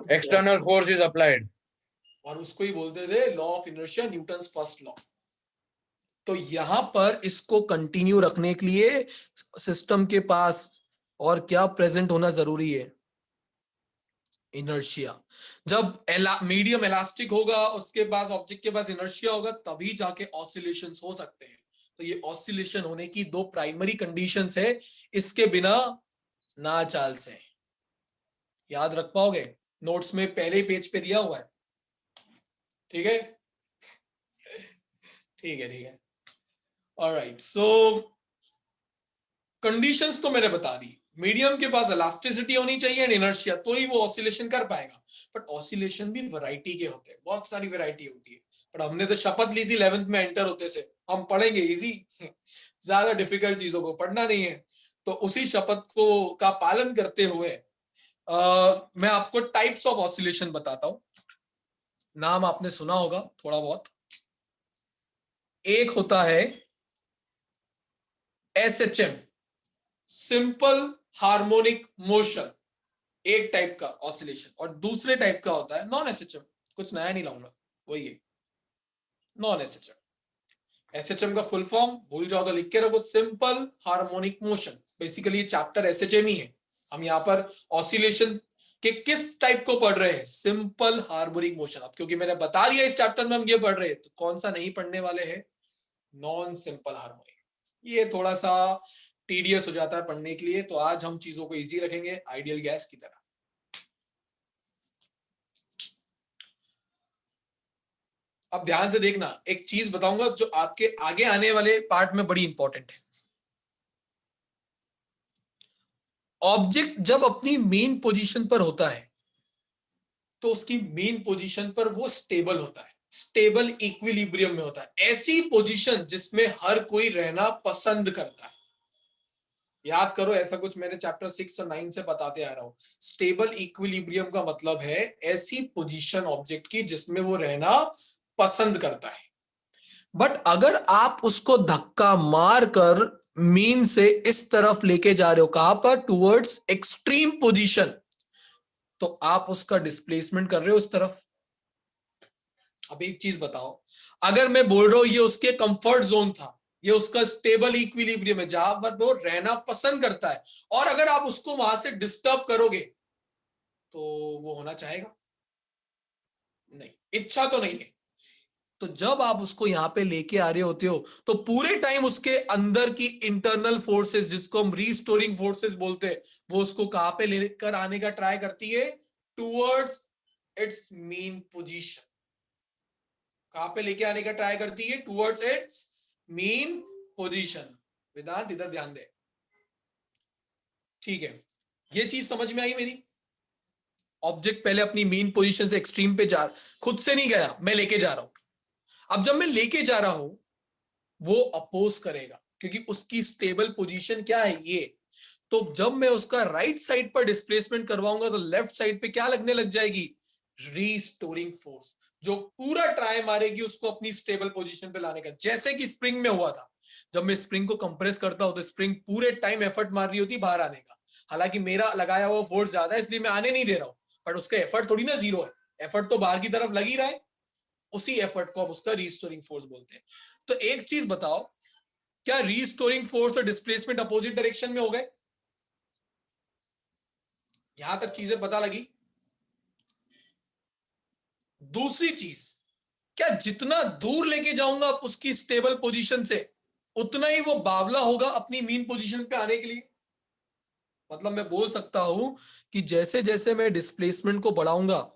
external force is applied, और उसको ही बोलते थे law of inertia, Newton's first law. तो यहां पर इसको कंटिन्यू रखने के लिए सिस्टम के पास और क्या प्रेजेंट होना जरूरी है? इनर्शिया। जब मीडियम इलास्टिक होगा, उसके पास ऑब्जेक्ट के पास इनर्शिया होगा, तभी जाके ऑसिलेशंस हो सकते हैं। तो ये ऑसिलेशन होने की दो प्राइमरी कंडीशंस है, इसके बिना ना चाल से। याद रख पाओगे? नोट्स में पहले ही पेज पे दिया हुआ है। ठीक है, ठीक है, ठीक है। ऑलराइट, सो कंडीशंस तो मैंने बता दी। मीडियम के पास इलास्टिसिटी होनी चाहिए एंड इनर्शिया, तो ही वो ऑसिलेशन कर पाएगा। बट ऑसिलेशन भी वैरायटी के होते हैं, बहुत सारी वैरायटी होती है। पर हमने तो शपथ ली थी 11th में एंटर होते से, हम पढ़ेंगे इजी, ज्यादा डिफिकल्ट चीजों को पढ़ना नहीं है। तो उसी शपथ को का पालन करते हुए मैं आपको टाइप्स ऑफ ऑसिलेशन बताता हूं। नाम आपने सुना होगा थोड़ा बहुत। एक होता है SHM, सिंपल हार्मोनिक मोशन, एक टाइप का ऑसिलेशन। और दूसरे टाइप का होता है नॉन SHM। कुछ नया नहीं लाऊंगा, वही है नॉन SHM। एसएचएम का फुल फॉर्म भूल जाओ तो लिख के रखो, सिंपल हार्मोनिक मोशन। बेसिकली ये चैप्टर एसएचएम ही है। हम यहाँ पर ऑसिलेशन के किस टाइप को पढ़ रहे हैं, सिंपल हार्मोनिक मोशन। अब क्योंकि मैंने बता दिया इस चैप्टर में हम ये पढ़ रहे हैं, तो कौन सा नहीं पढ़ने वाले हैं, नॉन सिंपल हार्मोनिक। ये थोड़ा सा टीडियस हो जाता है पढ़ने के लिए, तो आज हम चीजों को इजी रखेंगे आइडियल गैस की तरह। अब ध्यान से देखना, एक चीज बताऊंगा जो आपके आगे आने वाले पार्ट में बड़ी इंपॉर्टेंट है। ऑब्जेक्ट जब अपनी मेन पोजीशन पर होता है तो उसकी मेन पोजीशन पर वो स्टेबल होता है, स्टेबल इक्विलिब्रियम में होता है। ऐसी पोजीशन जिसमें हर कोई रहना पसंद करता है। याद करो, ऐसा कुछ मैंने चैप्टर 6 और 9 से बताते आ रहा हूं। स्टेबल इक्विलिब्रियम का मतलब है ऐसी पोजीशन ऑब्जेक्ट की जिसमें वो रहना पसंद करता है। बट अगर आप उसको धक्का मार कर मीन से इस तरफ लेके जा रहे हो, कहां पर, टुवर्ड्स एक्सट्रीम पोजीशन, तो आप उसका डिस्प्लेसमेंट कर रहे हो उस तरफ। अब एक चीज बताओ, अगर मैं बोल रहा हूं ये उसके कंफर्ट जोन था, ये उसका स्टेबल इक्विलिब्रियम है जहां पर वो रहना पसंद करता है, और अगर आप उसको वहां से डिस्टर्ब करोगे तो वो होना चाहेगा नहीं, इच्छा तो नहीं है। तो जब आप उसको यहां पे लेके आ रहे होते हो तो पूरे टाइम उसके अंदर की इंटरनल फोर्सेस, जिसको हम रीस्टोरिंग फोर्सेस बोलते हैं, वो उसको कहां पे लेकर आने का ट्राई करती है, टुवर्ड्स इट्स मेन पोजीशन। कहां पे लेके आने का ट्राई करती है, टुवर्ड्स इट्स मेन पोजीशन। वेदांत इधर ध्यान दे, ठीक है, ये चीज समझ में आई मेरी। ऑब्जेक्ट पहले अपनी मेन पोजीशन से एक्सट्रीम पे जा, खुद से नहीं गया, मैं लेके जा रहा हूं। अब जब मैं लेके जा रहा हूं वो अपोज करेगा, क्योंकि उसकी स्टेबल पोजीशन क्या है, ये। तो जब मैं उसका राइट साइड पर डिस्प्लेसमेंट करवाऊंगा तो लेफ्ट साइड पे क्या लगने लग जाएगी, रीस्टोरिंग फोर्स, जो पूरा ट्राई मारेगी उसको अपनी स्टेबल पोजीशन पे लाने का। जैसे कि स्प्रिंग में हुआ था, जब मैं स्प्रिंग को कंप्रेस करता हूं तो स्प्रिंग पूरे टाइम एफर्ट मार रही होती बाहर आने का। हालांकि मेरा लगाया हुआ फोर्स ज्यादा है इसलिए मैं आने नहीं दे रहा हूं, बट उसका एफर्ट थोड़ी ना जीरो है, एफर्ट तो बाहर की तरफ लग ही रहा है। उसी एफर्ट को हम उसका रीस्टोरिंग फोर्स बोलते हैं। तो एक चीज बताओ, क्या रीस्टोरिंग फोर्स और डिस्प्लेसमेंट अपोजिट डायरेक्शन में हो गए? यहां तक चीजें पता लगी। दूसरी चीज, क्या जितना दूर लेके जाऊंगा उसकी स्टेबल पोजीशन से उतना ही वो बावला होगा अपनी मीन पोजीशन पे आने के लिए? मतलब मैं बोल सकता हूं कि जैसे जैसे मैं डिस्प्लेसमेंट को बढ़ाऊंगा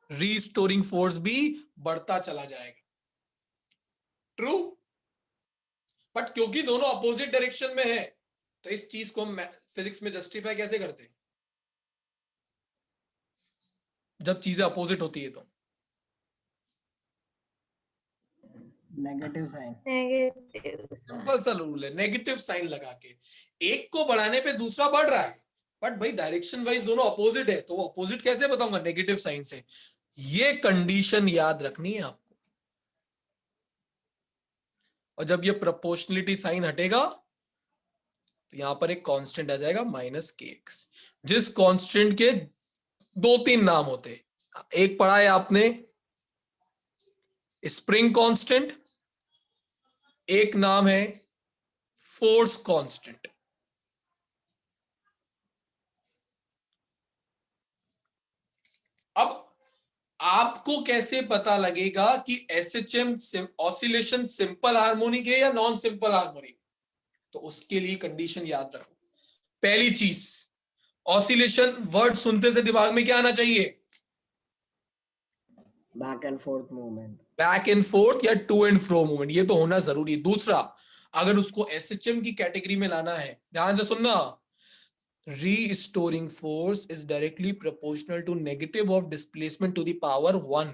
रीस्टोरिंग फोर्स भी बढ़ता चला जाएगा। ट्रू? बट क्योंकि दोनों अपोजिट डायरेक्शन में है तो इस चीज को हम फिजिक्स में जस्टिफाई कैसे करते हैं, जब चीजें अपोजिट होती है तो? Negative sign. सिंपल सा रूल है, नेगेटिव साइन लगा के। एक को बढ़ाने पे दूसरा बढ़ रहा है, बट भाई डायरेक्शन वाइज दोनों अपोजिट है, तो वो अपोजिट कैसे बताऊंगा, नेगेटिव साइन से। ये कंडीशन याद रखनी है आपको। और जब ये प्रोपोर्शनलिटी साइन हटेगा तो यहां पर एक कांस्टेंट आ जाएगा -kx, जिस कांस्टेंट के 2-3 नाम होते हैं। एक पढ़ा है आपने स्प्रिंग कांस्टेंट, एक नाम है फोर्स कांस्टेंट। अब आपको कैसे पता लगेगा कि एसएचएम ऑसिलेशन सिंपल हार्मोनिक है या नॉन सिंपल हार्मोनिक? तो उसके लिए कंडीशन याद रखो। पहली चीज, ऑसिलेशन वर्ड सुनते से दिमाग में क्या आना चाहिए, back and fourth movement, back and forth या टू एंड फ्रो मूवमेंट, ये तो होना जरूरी है। दूसरा, अगर उसको एसएचएम की कैटेगरी में लाना है, ध्यान से सुनना, restoring force is directly proportional to negative of displacement to the power 1।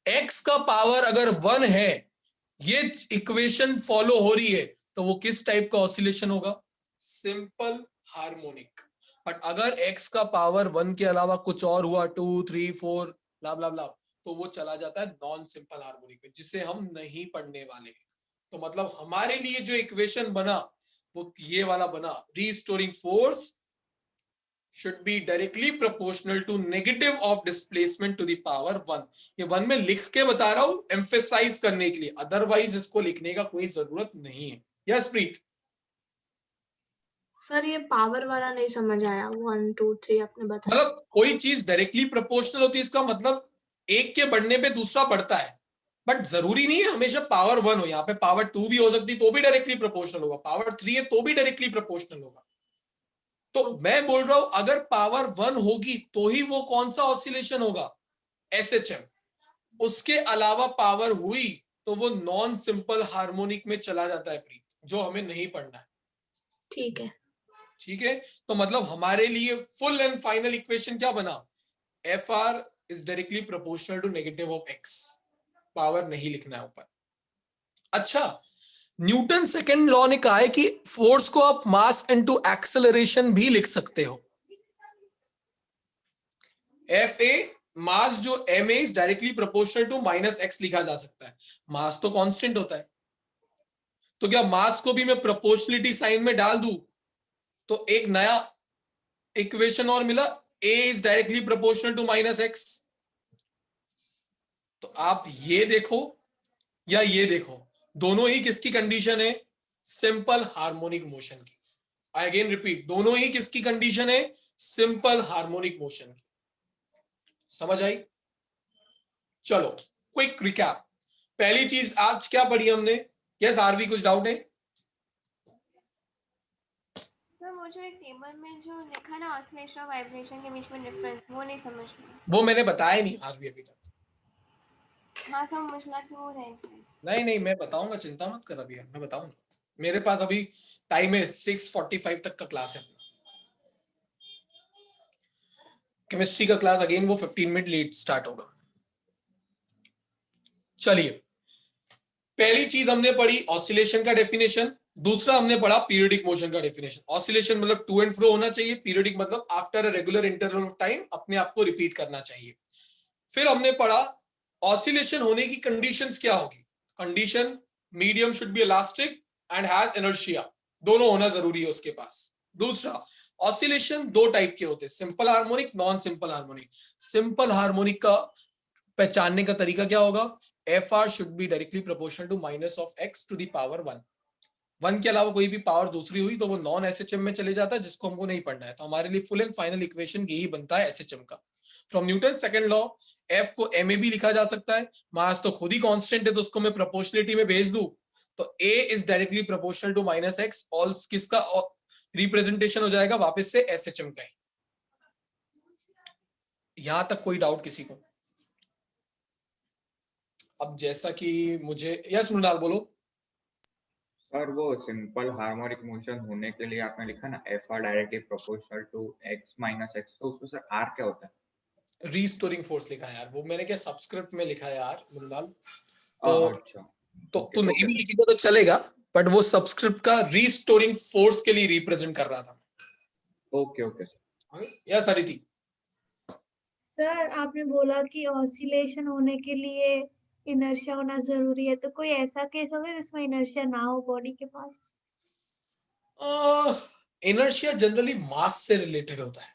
x का पावर अगर 1 है, ये इक्वेशन फॉलो हो रही है, तो वो किस टाइप का ऑसिलेशन होगा, सिंपल हार्मोनिक। बट अगर x का पावर 1 के अलावा कुछ और हुआ, 2, 3, 4 ब्ला ब्ला ब्ला, तो वो चला जाता है नॉन सिंपल हार्मोनिक में, जिसे हम नहीं पढ़ने वाले। तो मतलब हमारे लिए जो इक्वेशन बना वो ये वाला बना, restoring force should be directly proportional to negative of displacement to the power 1. ये 1 में लिख के बता रहा हूं एम्फेसाइज करने के लिए, अदरवाइज इसको लिखने का कोई जरूरत नहीं है। यस प्रीत। सर ये पावर वाला नहीं समझ आया, 1 2 3 आपने बताया। मतलब कोई चीज डायरेक्टली प्रोपोर्शनल होती है, इसका मतलब एक के बढ़ने पे दूसरा बढ़ता है, बट जरूरी नहीं है हमेशा पावर 1 हो। यहाँ पे पावर 2 भी हो सकती तो भी डायरेक्टली प्रोपोर्शनल होगा, पावर 3 है तो भी डायरेक्टली प्रोपोर्शनल होगा। तो मैं बोल रहा हूं अगर पावर 1 होगी तो ही वो कौन सा ऑसिलेशन होगा, SHM। उसके अलावा पावर हुई तो वो नॉन सिंपल हार्मोनिक में चला जाता है प्रीत, जो हमें नहीं पढ़ना है। ठीक है, ठीक है, तो मतलब हमारे लिए फुल एंड फाइनल इक्वेशन क्या बना, FR is directly proportional to negative of x। Power नहीं लिखना है ऊपर। अच्छा, न्यूटन सेकंड लॉ ने कहा है कि फोर्स को आप मास इनटू एक्सेलरेशन भी लिख सकते हो। FA मास जो ma is directly proportional to -x लिखा जा सकता है। मास तो कांस्टेंट होता है, तो क्या मास को भी मैं प्रोपोर्शनलिटी साइन में डाल दूं तो एक नया इक्वेशन और मिला, A is directly proportional to -x। तो आप ये देखो या ये देखो, दोनों ही किसकी कंडीशन है, सिंपल हार्मोनिक मोशन की। आई अगेन रिपीट, दोनों ही किसकी कंडीशन है, सिंपल हार्मोनिक मोशन की। समझ आई? चलो क्विक रिकैप। पहली चीज आज क्या पढ़ी हमने? यस आरवी, कुछ डाउट है? सर वो जो एक टेबल में जो लिखा ना ऑसिलेशन और वाइब्रेशन के बीच में डिफरेंस, वो नहीं समझ में। वो मैंने बताया नहीं आरवी अभी तक। हाँ सर मुझे लगा कि वो रहे। नहीं मैं बताऊंगा, चिंता मत कर, अभी मैं बताऊंगा। मेरे पास अभी टाइम है, 6:45 तक का क्लास है अपना। केमिस्ट्री का क्लास अगेन वो 15 मिनट लेट स्टार्ट होगा। चलिए, पहली चीज हमने पढ़ी ऑसिलेशन का डेफिनेशन, दूसरा हमने पढ़ा पीरियडिक मोशन का डेफिनेशन। ऑसिलेशन मतलब टू एंड फ्रो होना चाहिए, पीरियडिक मतलब after a regular interval of time अपने आप को रिपीट करना चाहिए। फिर हमने पढ़ा ऑसिलेशन होने की कंडीशंस क्या होगी। Condition, medium should be elastic and has inertia, दोनों होना जरूरी है उसके पास। दूसरा, ऑसिलेशन दो टाइप के होते हैं, simple harmonic, non simple harmonic. Simple harmonic का पहचानने का तरीका क्या होगा, FR should be directly proportional to -x to the power 1। 1 के अलावा कोई भी पावर दूसरी हुई तो वो नॉन SHM में चले जाता है, जिसको हमको नहीं पढ़ना है। तो हमारे लिए फुल एंड फाइनल इक्वेशन यही बनता है SHM का। From Newton second law, F को ma भी लिखा जा सकता है, मास तो खुद ही कांस्टेंट है तो उसको मैं प्रोपोर्शनलिटी में भेज दूं तो A is directly proportional to -x, all किसका रिप्रेजेंटेशन हो जाएगा वापस से SHM का ही। यहां तक कोई डाउट किसी को? अब जैसा कि मुझे, यस मृणाल बोलो। सर वो सिंपल हार्मोनिक मोशन होने के लिए आपने लिखा ना FR directly proportional to x -x, तो उसमें सर R क्या होता है? रीस्टोरिंग फोर्स लिखा है यार, वो मैंने क्या सबस्क्रिप्ट में लिखा है यार मृणाल। तो अच्छा, तो तू नहीं भी लिखेगा तो चलेगा, बट वो सबस्क्रिप्ट का रीस्टोरिंग फोर्स के लिए रिप्रेजेंट कर रहा था। Okay sir. Yes Aditi. Sir आपने बोला कि ऑसिलेशन होने के लिए इनर्शिया होना जरूरी है, तो कोई ऐसा केस होगा जिसमें इनर्शिया ना हो बॉडी के पास? इनर्शिया जनरली मास से रिलेटेड होता है,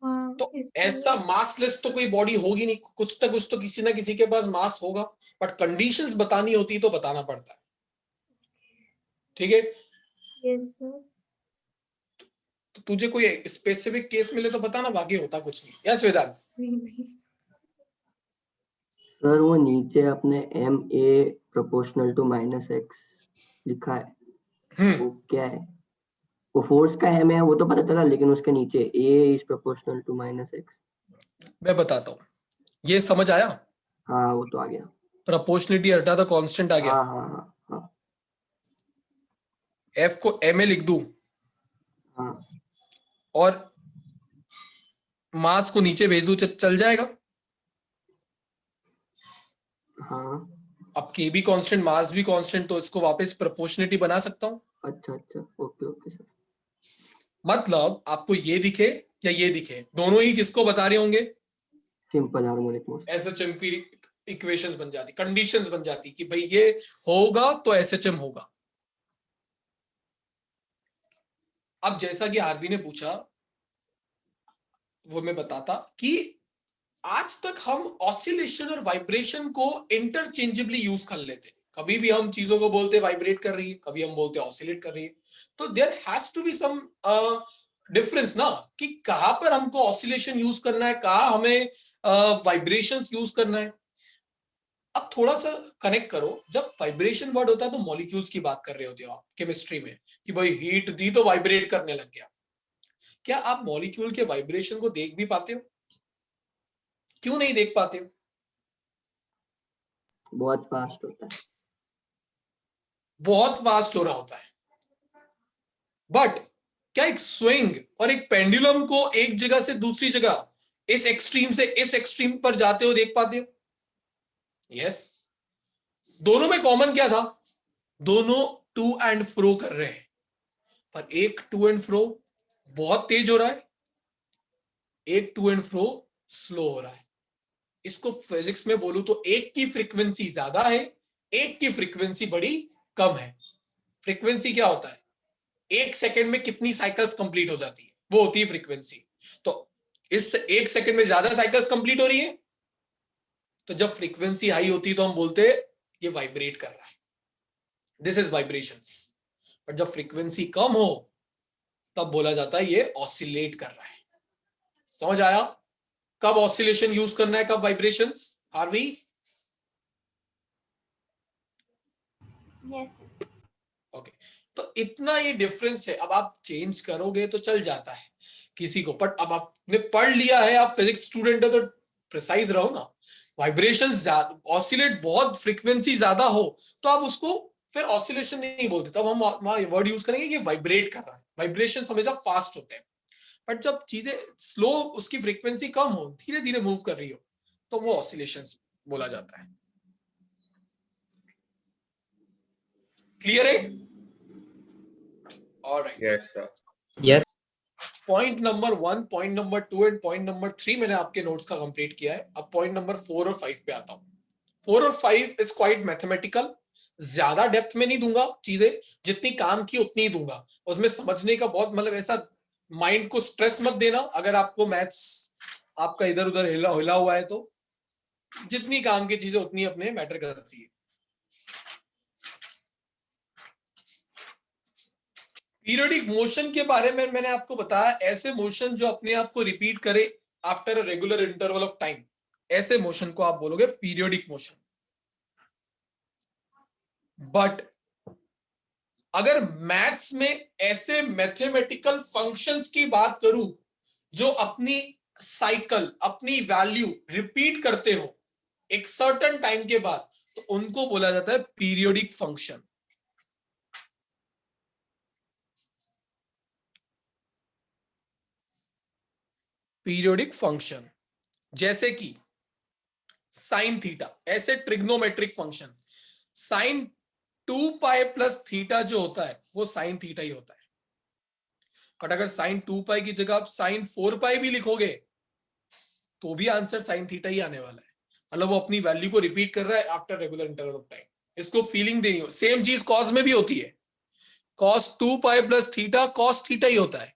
हाँ, तो ऐसा मासलेस तो कोई बॉडी होगी नहीं, कुछ ना कुछ तो किसी ना किसी के पास मास होगा, बट कंडीशंस बतानी होती तो बताना पड़ता है। ठीक है, यस सर। तो तुझे कोई स्पेसिफिक केस मिले तो बताना, बाकी होता कुछ नहीं। यस वेदांत। सर वो नीचे आपने MA प्रोपोर्शनल टू -x लिखा है, वो क्या है? वो फोर्स का M है वो तो पता चला, लेकिन उसके नीचे A is proportional to -x। मैं बताता हूँ, ये समझ आया? हाँ वो तो आ गया। प्रोपोर्शनलिटी हटा तो कांस्टेंट आ गया। हाँ। F को MA लिख दूं, हाँ। और मास को नीचे भेज दूं, चल जाएगा? हाँ। अब K भी कांस्टेंट, मास भी कांस्टेंट, तो इसको वापस प्रोपोर्शनलिटी बना सकता हूँ। अच्छा, ओके सर। मतलब आपको ये दिखे या ये दिखे, दोनों ही किसको बता रहे होंगे? Simple harmonic motion. SHM की इक्वेशंस बन जाती, कंडीशंस बन जाती कि भाई ये होगा तो SHM होगा। अब जैसा कि आरवी ने पूछा, वो मैं बताता कि आज तक हम ऑसिलेशन और वाइब्रेशन को इंटरचेंजेबली यूज कर लेते, कभी भी हम चीजों को बोलते वाइब्रेट कर रही है, कभी हम बोलते ऑसिलेट कर रही है। तो there has to be some difference ना, कि कहां पर हमको ऑसिलेशन यूज करना है, कहां हमें वाइब्रेशंस यूज करना है। अब थोड़ा सा कनेक्ट करो, जब वाइब्रेशन वर्ड होता है तो मॉलिक्यूल्स की बात कर रहे होते हो आप केमिस्ट्री में, कि भाई हीट दी तो वाइब्रेट करने लग गया। क्या आप मॉलिक्यूल के वाइब्रेशन को देख भी पाते हो? क्यों नहीं देख पाते हो? बहुत फास्ट होता है, बहुत फास्ट हो रहा होता है। बट क्या एक स्विंग और एक पेंडुलम को एक जगह से दूसरी जगह, इस एक्सट्रीम से इस एक्सट्रीम पर जाते हो देख पाते हो? यस। दोनों में कॉमन क्या था? दोनों टू एंड फ्रो कर रहे हैं, पर एक टू एंड फ्रो बहुत तेज हो रहा है, एक टू एंड फ्रो स्लो हो रहा है। इसको फिजिक्स में बोलूं तो एक की फ्रीक्वेंसी ज्यादा है, एक की फ्रीक्वेंसी बड़ी कम है। फ्रीक्वेंसी क्या होता है? एक सेकंड में कितनी साइकिल्स कंप्लीट हो जाती है, वो होती है फ्रीक्वेंसी। तो इस एक सेकंड में ज्यादा साइकिल्स कंप्लीट हो रही है, तो जब फ्रीक्वेंसी हाई होती है तो हम बोलते हैं ये वाइब्रेट कर रहा है, दिस इज वाइब्रेशंस। पर जब फ्रीक्वेंसी कम हो तब बोला जाता है ये ऑसिलेट कर रहा है। समझ आया कब ऑसिलेशन यूज करना है, कब vibrations? Aarvi? Yes sir. Okay, तो इतना ये डिफरेंस है। अब आप चेंज करोगे तो चल जाता है किसी को, बट अब आपने पढ़ लिया है, आप फिजिक्स स्टूडेंट है तो प्रिसाइज रहो ना। वाइब्रेशन ऑसिलेट बहुत फ्रीक्वेंसी ज्यादा हो तो आप उसको फिर ऑसिलेशन नहीं बोलते, तब हम वर्ड यूज करेंगे कि वाइब्रेट कर रहा है। वाइब्रेशन हमेशा फास्ट होते हैं, बट जब चीजें स्लो, उसकी फ्रीक्वेंसी कम हो, धीरे धीरे मूव कर रही हो, तो वो ऑसिलेशंस बोला जाता है। क्लियर है? Alright, yes sir. Yes point number 1, point number 2 and point number 3 मैंने आपके नोट्स का कंप्लीट किया है। अब पॉइंट नंबर 4 और 5 पे आता हूं। 4 और 5 इज क्वाइट मैथमेटिकल, ज्यादा डेप्थ में नहीं दूंगा चीजें, जितनी काम की उतनी ही दूंगा। उसमें समझने का बहुत मतलब ऐसा माइंड को स्ट्रेस मत देना, अगर आपको मैथ्स आपका इधर उधर हिला हुआ है तो जितनी काम की चीजें उतनी अपने मैटर करती है। पीरियोडिक मोशन के बारे में मैंने आपको बताया, ऐसे मोशन जो अपने आप को रिपीट करे after a regular interval of time, ऐसे मोशन को आप बोलोगे पीरियोडिक मोशन। बट अगर मैथ्स में ऐसे मैथमेटिकल फंक्शंस की बात करूं जो अपनी साइकिल, अपनी वैल्यू रिपीट करते हो एक सर्टेन टाइम के बाद, तो उनको बोला जाता है पीरियोडिक फंक्शन। पीरियोडिक फंक्शन जैसे कि साइन थीटा, ऐसे trigonometric function. Sine 2 pi plus theta जो होता है वो साइन थीटा ही होता है। बट अगर साइन 2 पाई की जगह आप साइन 4 पाई भी लिखोगे तो भी आंसर साइन थीटा ही आने वाला है। मतलब वो अपनी वैल्यू को रिपीट कर रहा है after regular interval of time. इसको फीलिंग देनी हो। सेम चीज कॉस में भी होती है, cos 2 pi plus theta cos theta ही होता है।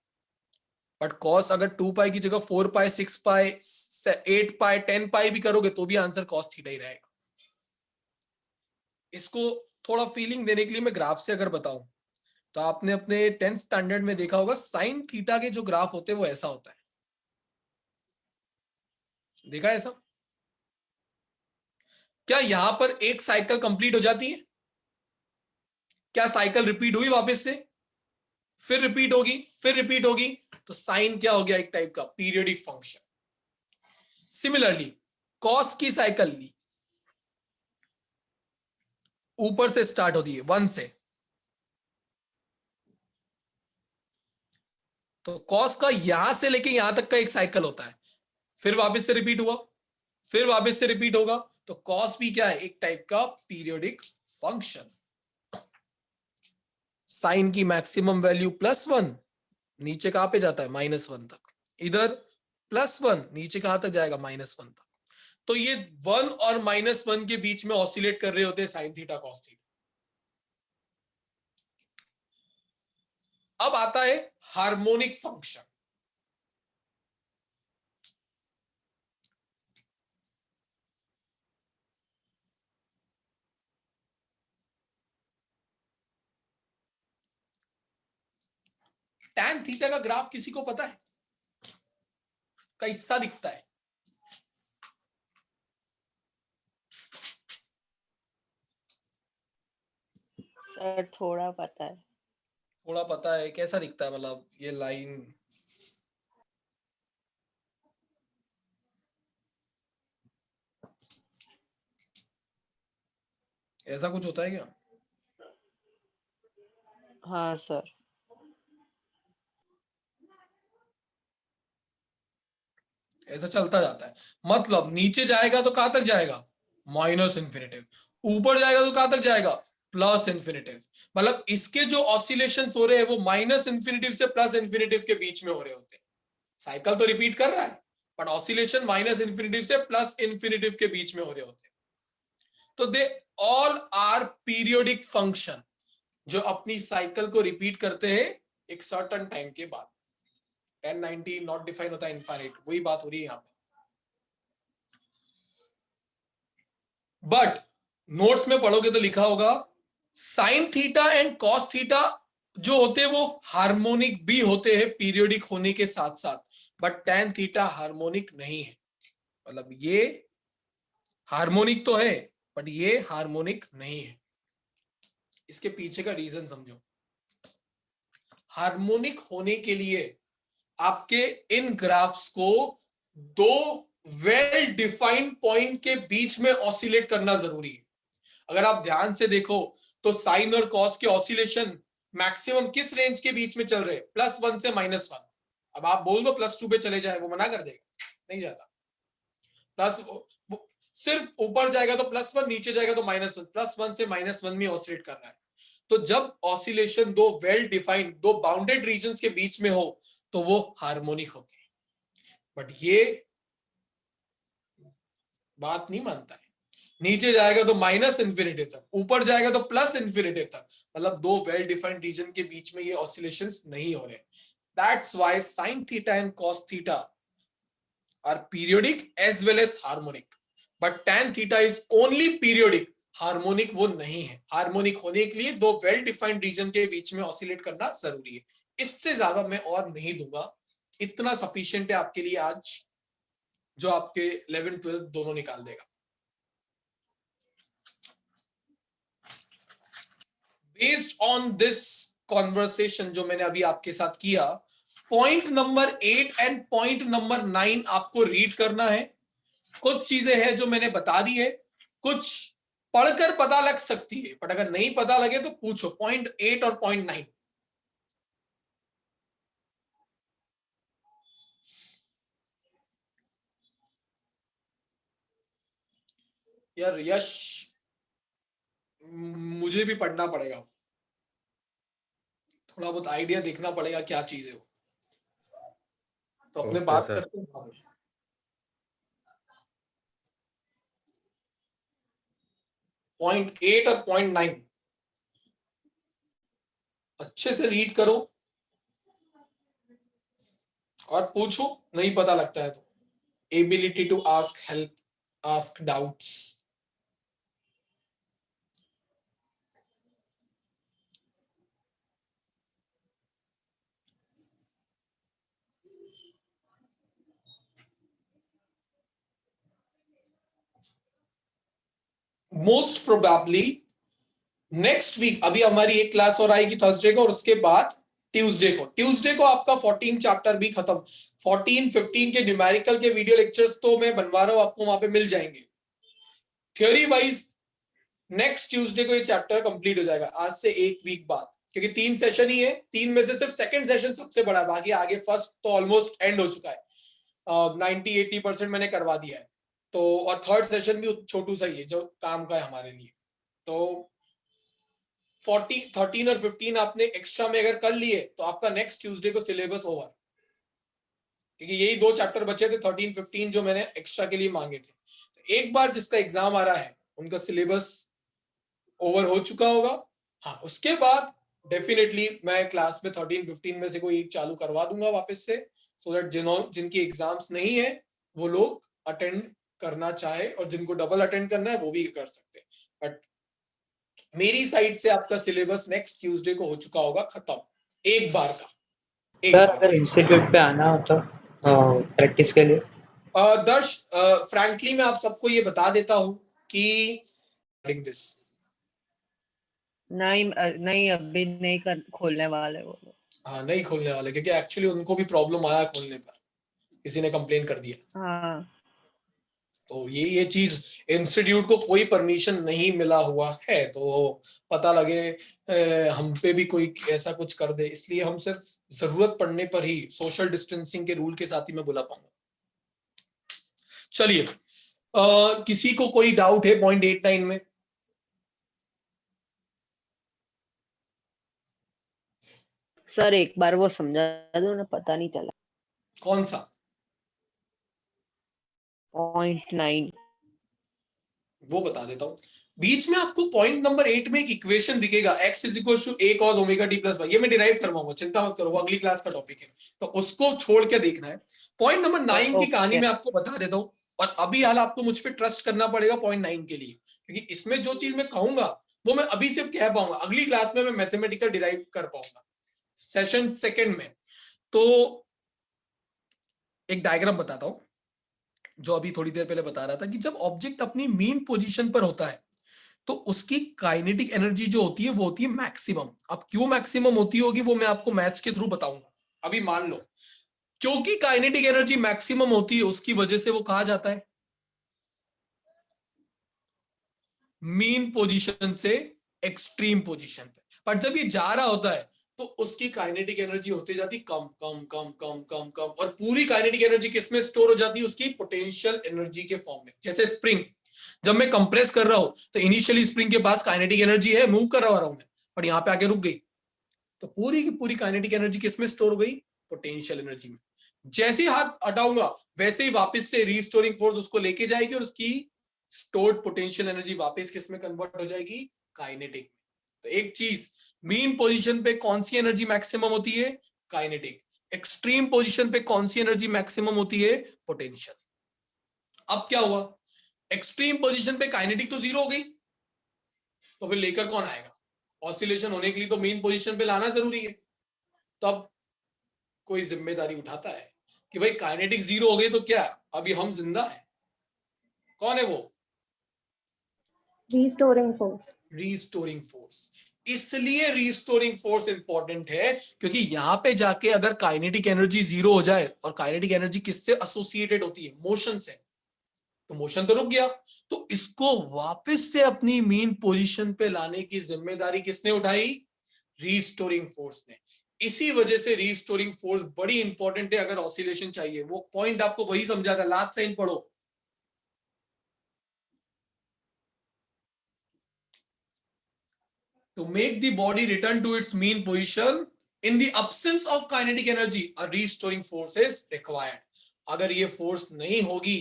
बट कॉस अगर 2 पाई की जगह 4 पाई 6 पाई 8 पाई 10 पाई भी करोगे तो भी आंसर कॉस थीटा ही रहेगा। इसको थोड़ा फीलिंग देने के लिए मैं ग्राफ से अगर बताऊं तो आपने अपने 10th स्टैंडर्ड में देखा होगा, साइन थीटा के जो ग्राफ होते हैं वो ऐसा होता है। देखा ऐसा? क्या यहां पर एक साइकिल कंप्लीट हो जाती है? क्या साइकिल रिपीट हुई वापस से, फिर रिपीट होगी, फिर रिपीट होगी? तो साइन क्या हो गया? एक टाइप का पीरियोडिक फंक्शन। सिमिलरली कॉस की साइकिल ली, ऊपर से स्टार्ट होती है 1 से, तो कॉस का यहां से लेके यहां तक का एक साइकिल होता है, फिर वापस से रिपीट हुआ, फिर वापस से रिपीट होगा। तो कॉस भी क्या है? एक टाइप का पीरियोडिक फंक्शन। साइन की मैक्सिमम वैल्यू +1, नीचे कहां पे जाता है? -1 तक। इधर +1, नीचे कहां तक जाएगा? -1 तक। तो ये 1 और -1 के बीच में ऑसिलेट कर रहे होते हैं साइन थीटा कॉस थीटा। अब आता है हार्मोनिक फंक्शन। tan थीटा का ग्राफ किसी को पता है? कैसा दिखता है? सर थोड़ा पता है। थोड़ा पता है, कैसा दिखता है? मतलब ये लाइन ऐसा कुछ होता है क्या? हाँ सर। ऐसा चलता जाता है। मतलब नीचे जाएगा तो कहां तक जाएगा? Minus infinitive. ऊपर जाएगा तो कहां तक जाएगा? Plus infinitive. मतलब इसके जो ऑसिलेशंस हो रहे हैं वो माइनस इन्फिनिटिव से प्लस इन्फिनिटिव के बीच में हो रहे होते हैं। साइकिल तो रिपीट कर रहा है बट ऑसिलेशन माइनस इन्फिनिटिव से प्लस इन्फिनिटिव के बीच में हो रहे होते हैं। तो they all are periodic function जो अपनी साइकिल को रिपीट करते हैं एक सर्टेन टाइम के बाद। 1090 नॉट डिफाइन होता है इनफाइनाइट, वही बात हो रही है यहां पे। बट नोट्स में पढ़ोगे तो लिखा होगा sign theta and cos theta जो होते हैं वो हार्मोनिक भी होते हैं पीरियोडिक होने के साथ साथ, बट tan थीटा हार्मोनिक नहीं है। मतलब ये हार्मोनिक तो है बट ये हार्मोनिक नहीं है। इसके पीछे का रीजन समझो। हार्मोनिक होने के लिए आपके इन ग्राफ्स को दो वेल डिफाइंड पॉइंट के बीच में ऑसिलेट करना जरूरी है। अगर आप ध्यान से देखो तो साइन और कॉस के ऑसिलेशन मैक्सिमम किस रेंज के बीच में चल रहे? +1 से -1। अब आप बोल दो +2 पे चले जाए, वो मना कर देगा, नहीं जाता। प्लस सिर्फ ऊपर जाएगा तो +1, नीचे जाएगा तो -1, +1 से -1 में ऑसिलेट कर रहा है। तो जब ऑसिलेशन दो वेल डिफाइंड, दो बाउंडेड रीजन्स के बीच में हो तो वो हार्मोनिक होते हैं। बट ये बात नहीं मानता है। नीचे जाएगा तो माइनस इन्फिनिटी तक, ऊपर जाएगा तो प्लस इन्फिनिटी तक। मतलब दो वेल डिफाइंड रीजन के बीच में ये ऑसिलेशंस नहीं हो रहे। That's why sine theta and cos theta are periodic as well as harmonic, but tan theta is only periodic, harmonic वो नहीं है। हार्मोनिक होने के लिए दो वेल डिफाइंड रीजन के बीच में ऑसिलेट करना जरूरी है। इससे ज्यादा मैं और नहीं दूंगा, इतना सफिशिएंट है आपके लिए आज, जो आपके 11th 12th दोनों निकाल देगा। बेस्ड ऑन दिस कॉन्वर्सेशन जो मैंने अभी आपके साथ किया, point number 8 and point number 9 आपको रीड करना है। कुछ चीजें हैं जो मैंने बता दी है, कुछ पढ़कर पता लग सकती है, बट अगर नहीं पता लगे तो पूछो। पॉइंट 8 और पॉइंट 9। यार यश, मुझे भी पढ़ना पड़ेगा, थोड़ा बहुत आइडिया देखना पड़ेगा क्या चीज है वो, तो अपने बात करते हैं। पॉइंट 8 और पॉइंट 9 अच्छे से रीड करो और पूछो, नहीं पता लगता है तो। Ability to ask help, ask doubts. Most probably next week, अभी हमारी एक क्लास और आएगी थर्सडे को, और उसके बाद ट्यूसडे को आपका 14 चैप्टर भी खत्म। 14 15 के न्यूमेरिकल के वीडियो लेक्चर्स तो मैं बनवा रहा हूं, आपको वहां पे मिल जाएंगे। थ्योरी वाइज नेक्स्ट ट्यूसडे को ये चैप्टर कंप्लीट हो जाएगा, आज से एक वीक बाद, क्योंकि 3 सेशन ही है। 3 में से सिर्फ सेकंड सेशन सबसे बड़ा है, बाकी आगे फर्स्ट तो ऑलमोस्ट एंड हो चुका है। 90-80% मैंने करवा दिया है, तो और थर्ड सेशन भी छोटू सा ही है जो काम का है हमारे लिए। तो 13 और 15 आपने एक्स्ट्रा में अगर कर लिए तो आपका नेक्स्ट ट्यूसडे को सिलेबस ओवर, क्योंकि यही 2 चैप्टर बचे थे 13 15 जो मैंने एक्स्ट्रा के लिए मांगे थे। तो एक बार जिसका एग्जाम आ रहा है उनका सिलेबस ओवर हो चुका होगा। हाँ, उसके बाद डेफिनेटली मैं क्लास में 13 15 में से कोई एक चालू करवा दूंगा वापस से, सो दैट जिनकी एग्जाम्स नहीं है वो लोग अटेंड करना चाहे, और जिनको डबल अटेंड करना है वो भी कर सकते हैं। बट मेरी साइड से आपका सिलेबस नेक्स्ट ट्यूसडे को हो चुका होगा खत्म, एक बार का। एक सर बार अगर इंस्टीट्यूट पे आना हो तो प्रैक्टिस के लिए। दर्श, फ्रैंकली मैं आप सबको ये बता देता हूँ कि दिस नहीं अभी नहीं कर खोलने वाले वो लोग। हाँ नहीं खोलने वाले, क्योंकि एक्चुअली उनको भी प्रॉब्लम आया खोलने पर, किसी ने कंप्लेन कर दिया। हाँ तो ये चीज इंस्टीट्यूट को कोई परमिशन नहीं मिला हुआ है, तो पता लगे हम पे भी कोई ऐसा कुछ कर दे, इसलिए हम सिर्फ जरूरत पड़ने पर ही सोशल डिस्टेंसिंग के रूल के साथ ही मैं बुला पाऊंगा। चलिए, किसी को कोई डाउट है पॉइंट 8-9 में? सर एक बार वो समझा दो ना, पता नहीं चला। कौन सा? पॉइंट 9। वो बता देता हूं। बीच में आपको पॉइंट नंबर 8 में एक इक्वेशन दिखेगा, x = a cos ω t + y। ये मैं डिराइव करवाऊंगा, चिंता मत करो, वो अगली क्लास का टॉपिक है, तो उसको छोड़ के देखना है। पॉइंट नंबर 9 की कहानी मैं आपको बता देता हूं, और अभी हाल आपको मुझ पे ट्रस्ट करना पड़ेगा पॉइंट 9 के लिए, क्योंकि इसमें जो चीज मैं कहूंगा वो मैं अभी से कह पाऊंगा, अगली क्लास में मैं मैथमेटिकल डिराइव कर पाऊंगा सेशन सेकंड में। तो एक डायग्राम बताता हूं, जो अभी थोड़ी देर पहले बता रहा था कि जब ऑब्जेक्ट अपनी मीन पोजीशन पर होता है तो उसकी काइनेटिक एनर्जी जो होती है वो होती है मैक्सिमम। अब क्यों मैक्सिमम होती होगी वो मैं आपको मैथ्स के थ्रू बताऊंगा। अभी मान लो, क्योंकि काइनेटिक एनर्जी मैक्सिमम होती है उसकी वजह से वो कहा जाता है मीन पोजीशन से एक्सट्रीम पोजीशन पे। पर जब ये जा रहा होता है तो उसकी काइनेटिक एनर्जी होती जाती कम कम कम कम कम कम, और पूरी काइनेटिक एनर्जी किसमें स्टोर हो जाती है? उसकी पोटेंशियल एनर्जी के फॉर्म में। जैसे स्प्रिंग, जब मैं कंप्रेस कर रहा हूं तो इनिशियली स्प्रिंग के पास काइनेटिक एनर्जी है, मूव कर रहा हूं मैं, पर यहां पे आके रुक गई, तो पूरी की पूरी काइनेटिक एनर्जी किसमें स्टोर हो गई? पोटेंशियल एनर्जी में। जैसे ही हाथ हटाऊंगा वैसे ही वापस से रीस्टोरिंग फोर्स उसको लेके जाएगी, और उसकी स्टोर्ड पोटेंशियल एनर्जी वापस किसमें कन्वर्ट हो जाएगी? काइनेटिक। तो एक चीज, मीन पोजीशन पे कौन सी एनर्जी मैक्सिमम होती है? काइनेटिक। एक्सट्रीम पोजीशन पे कौन सी एनर्जी मैक्सिमम होती है? पोटेंशियल। अब क्या हुआ? एक्सट्रीम पोजीशन पे काइनेटिक तो 0 हो गई, तो फिर लेकर कौन आएगा? ऑसिलेशन होने के लिए तो मेन पोजीशन पे लाना जरूरी है। तो अब कोई जिम्मेदारी उठाता है कि भाई काइनेटिक 0 हो गई तो क्या, अभी हम जिंदा है? कौन है वो? Restoring force. Restoring force. इसलिए रीस्टोरिंग फोर्स इंपॉर्टेंट है, क्योंकि यहां पे जाके अगर काइनेटिक एनर्जी 0 हो जाए, और काइनेटिक एनर्जी किससे एसोसिएटेड होती है? मोशन से, तो मोशन तो रुक गया, तो इसको वापस से अपनी मेन पोजीशन पे लाने की जिम्मेदारी किसने उठाई? रीस्टोरिंग फोर्स ने। इसी वजह से रीस्टोरिंग फोर्स बड़ी इंपॉर्टेंट है अगर ऑसिलेशन चाहिए। वो पॉइंट आपको वही समझा था, लास्ट लाइन पढ़ो। To make the body return to its mean position in the absence of kinetic energy, a restoring force is required. अगर ये फोर्स नहीं होगी,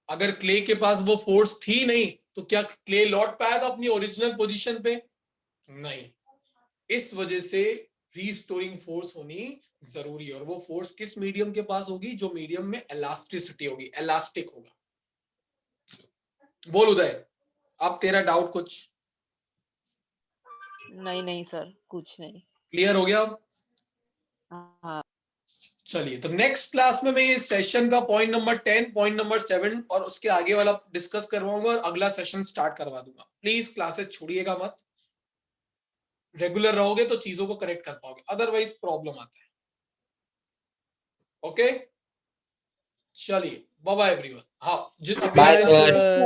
अगर क्ले के पास वो फोर्स थी नहीं, तो क्या क्ले लौट पाया था अपनी ओरिजिनल पोजीशन पे? नहीं। इस वजह से रीस्टोरिंग फोर्स होनी जरूरी है, और वो फोर्स किस मीडियम के पास होगी? जो मीडियम में इलास्टिसिटी होगी, इलास्टिक होगा। बोल उदय, अब तेरा डाउट कुछ? नहीं सर, कुछ नहीं। क्लियर हो गया अब? हाँ। चलिए, तो नेक्स्ट क्लास में मैं ये सेशन का पॉइंट नंबर 10, पॉइंट नंबर 7 और उसके आगे वाला डिस्कस करवाऊंगा, और अगला सेशन स्टार्ट करवा दूंगा। प्लीज क्लासेस छोड़िएगा मत, रेगुलर रहोगे तो चीजों को करेक्ट कर पाओगे, अदरवाइज प्रॉब्लम आता है। ओके, चलिए, बाय बाय एवरीवन। हाँ, बाय सर।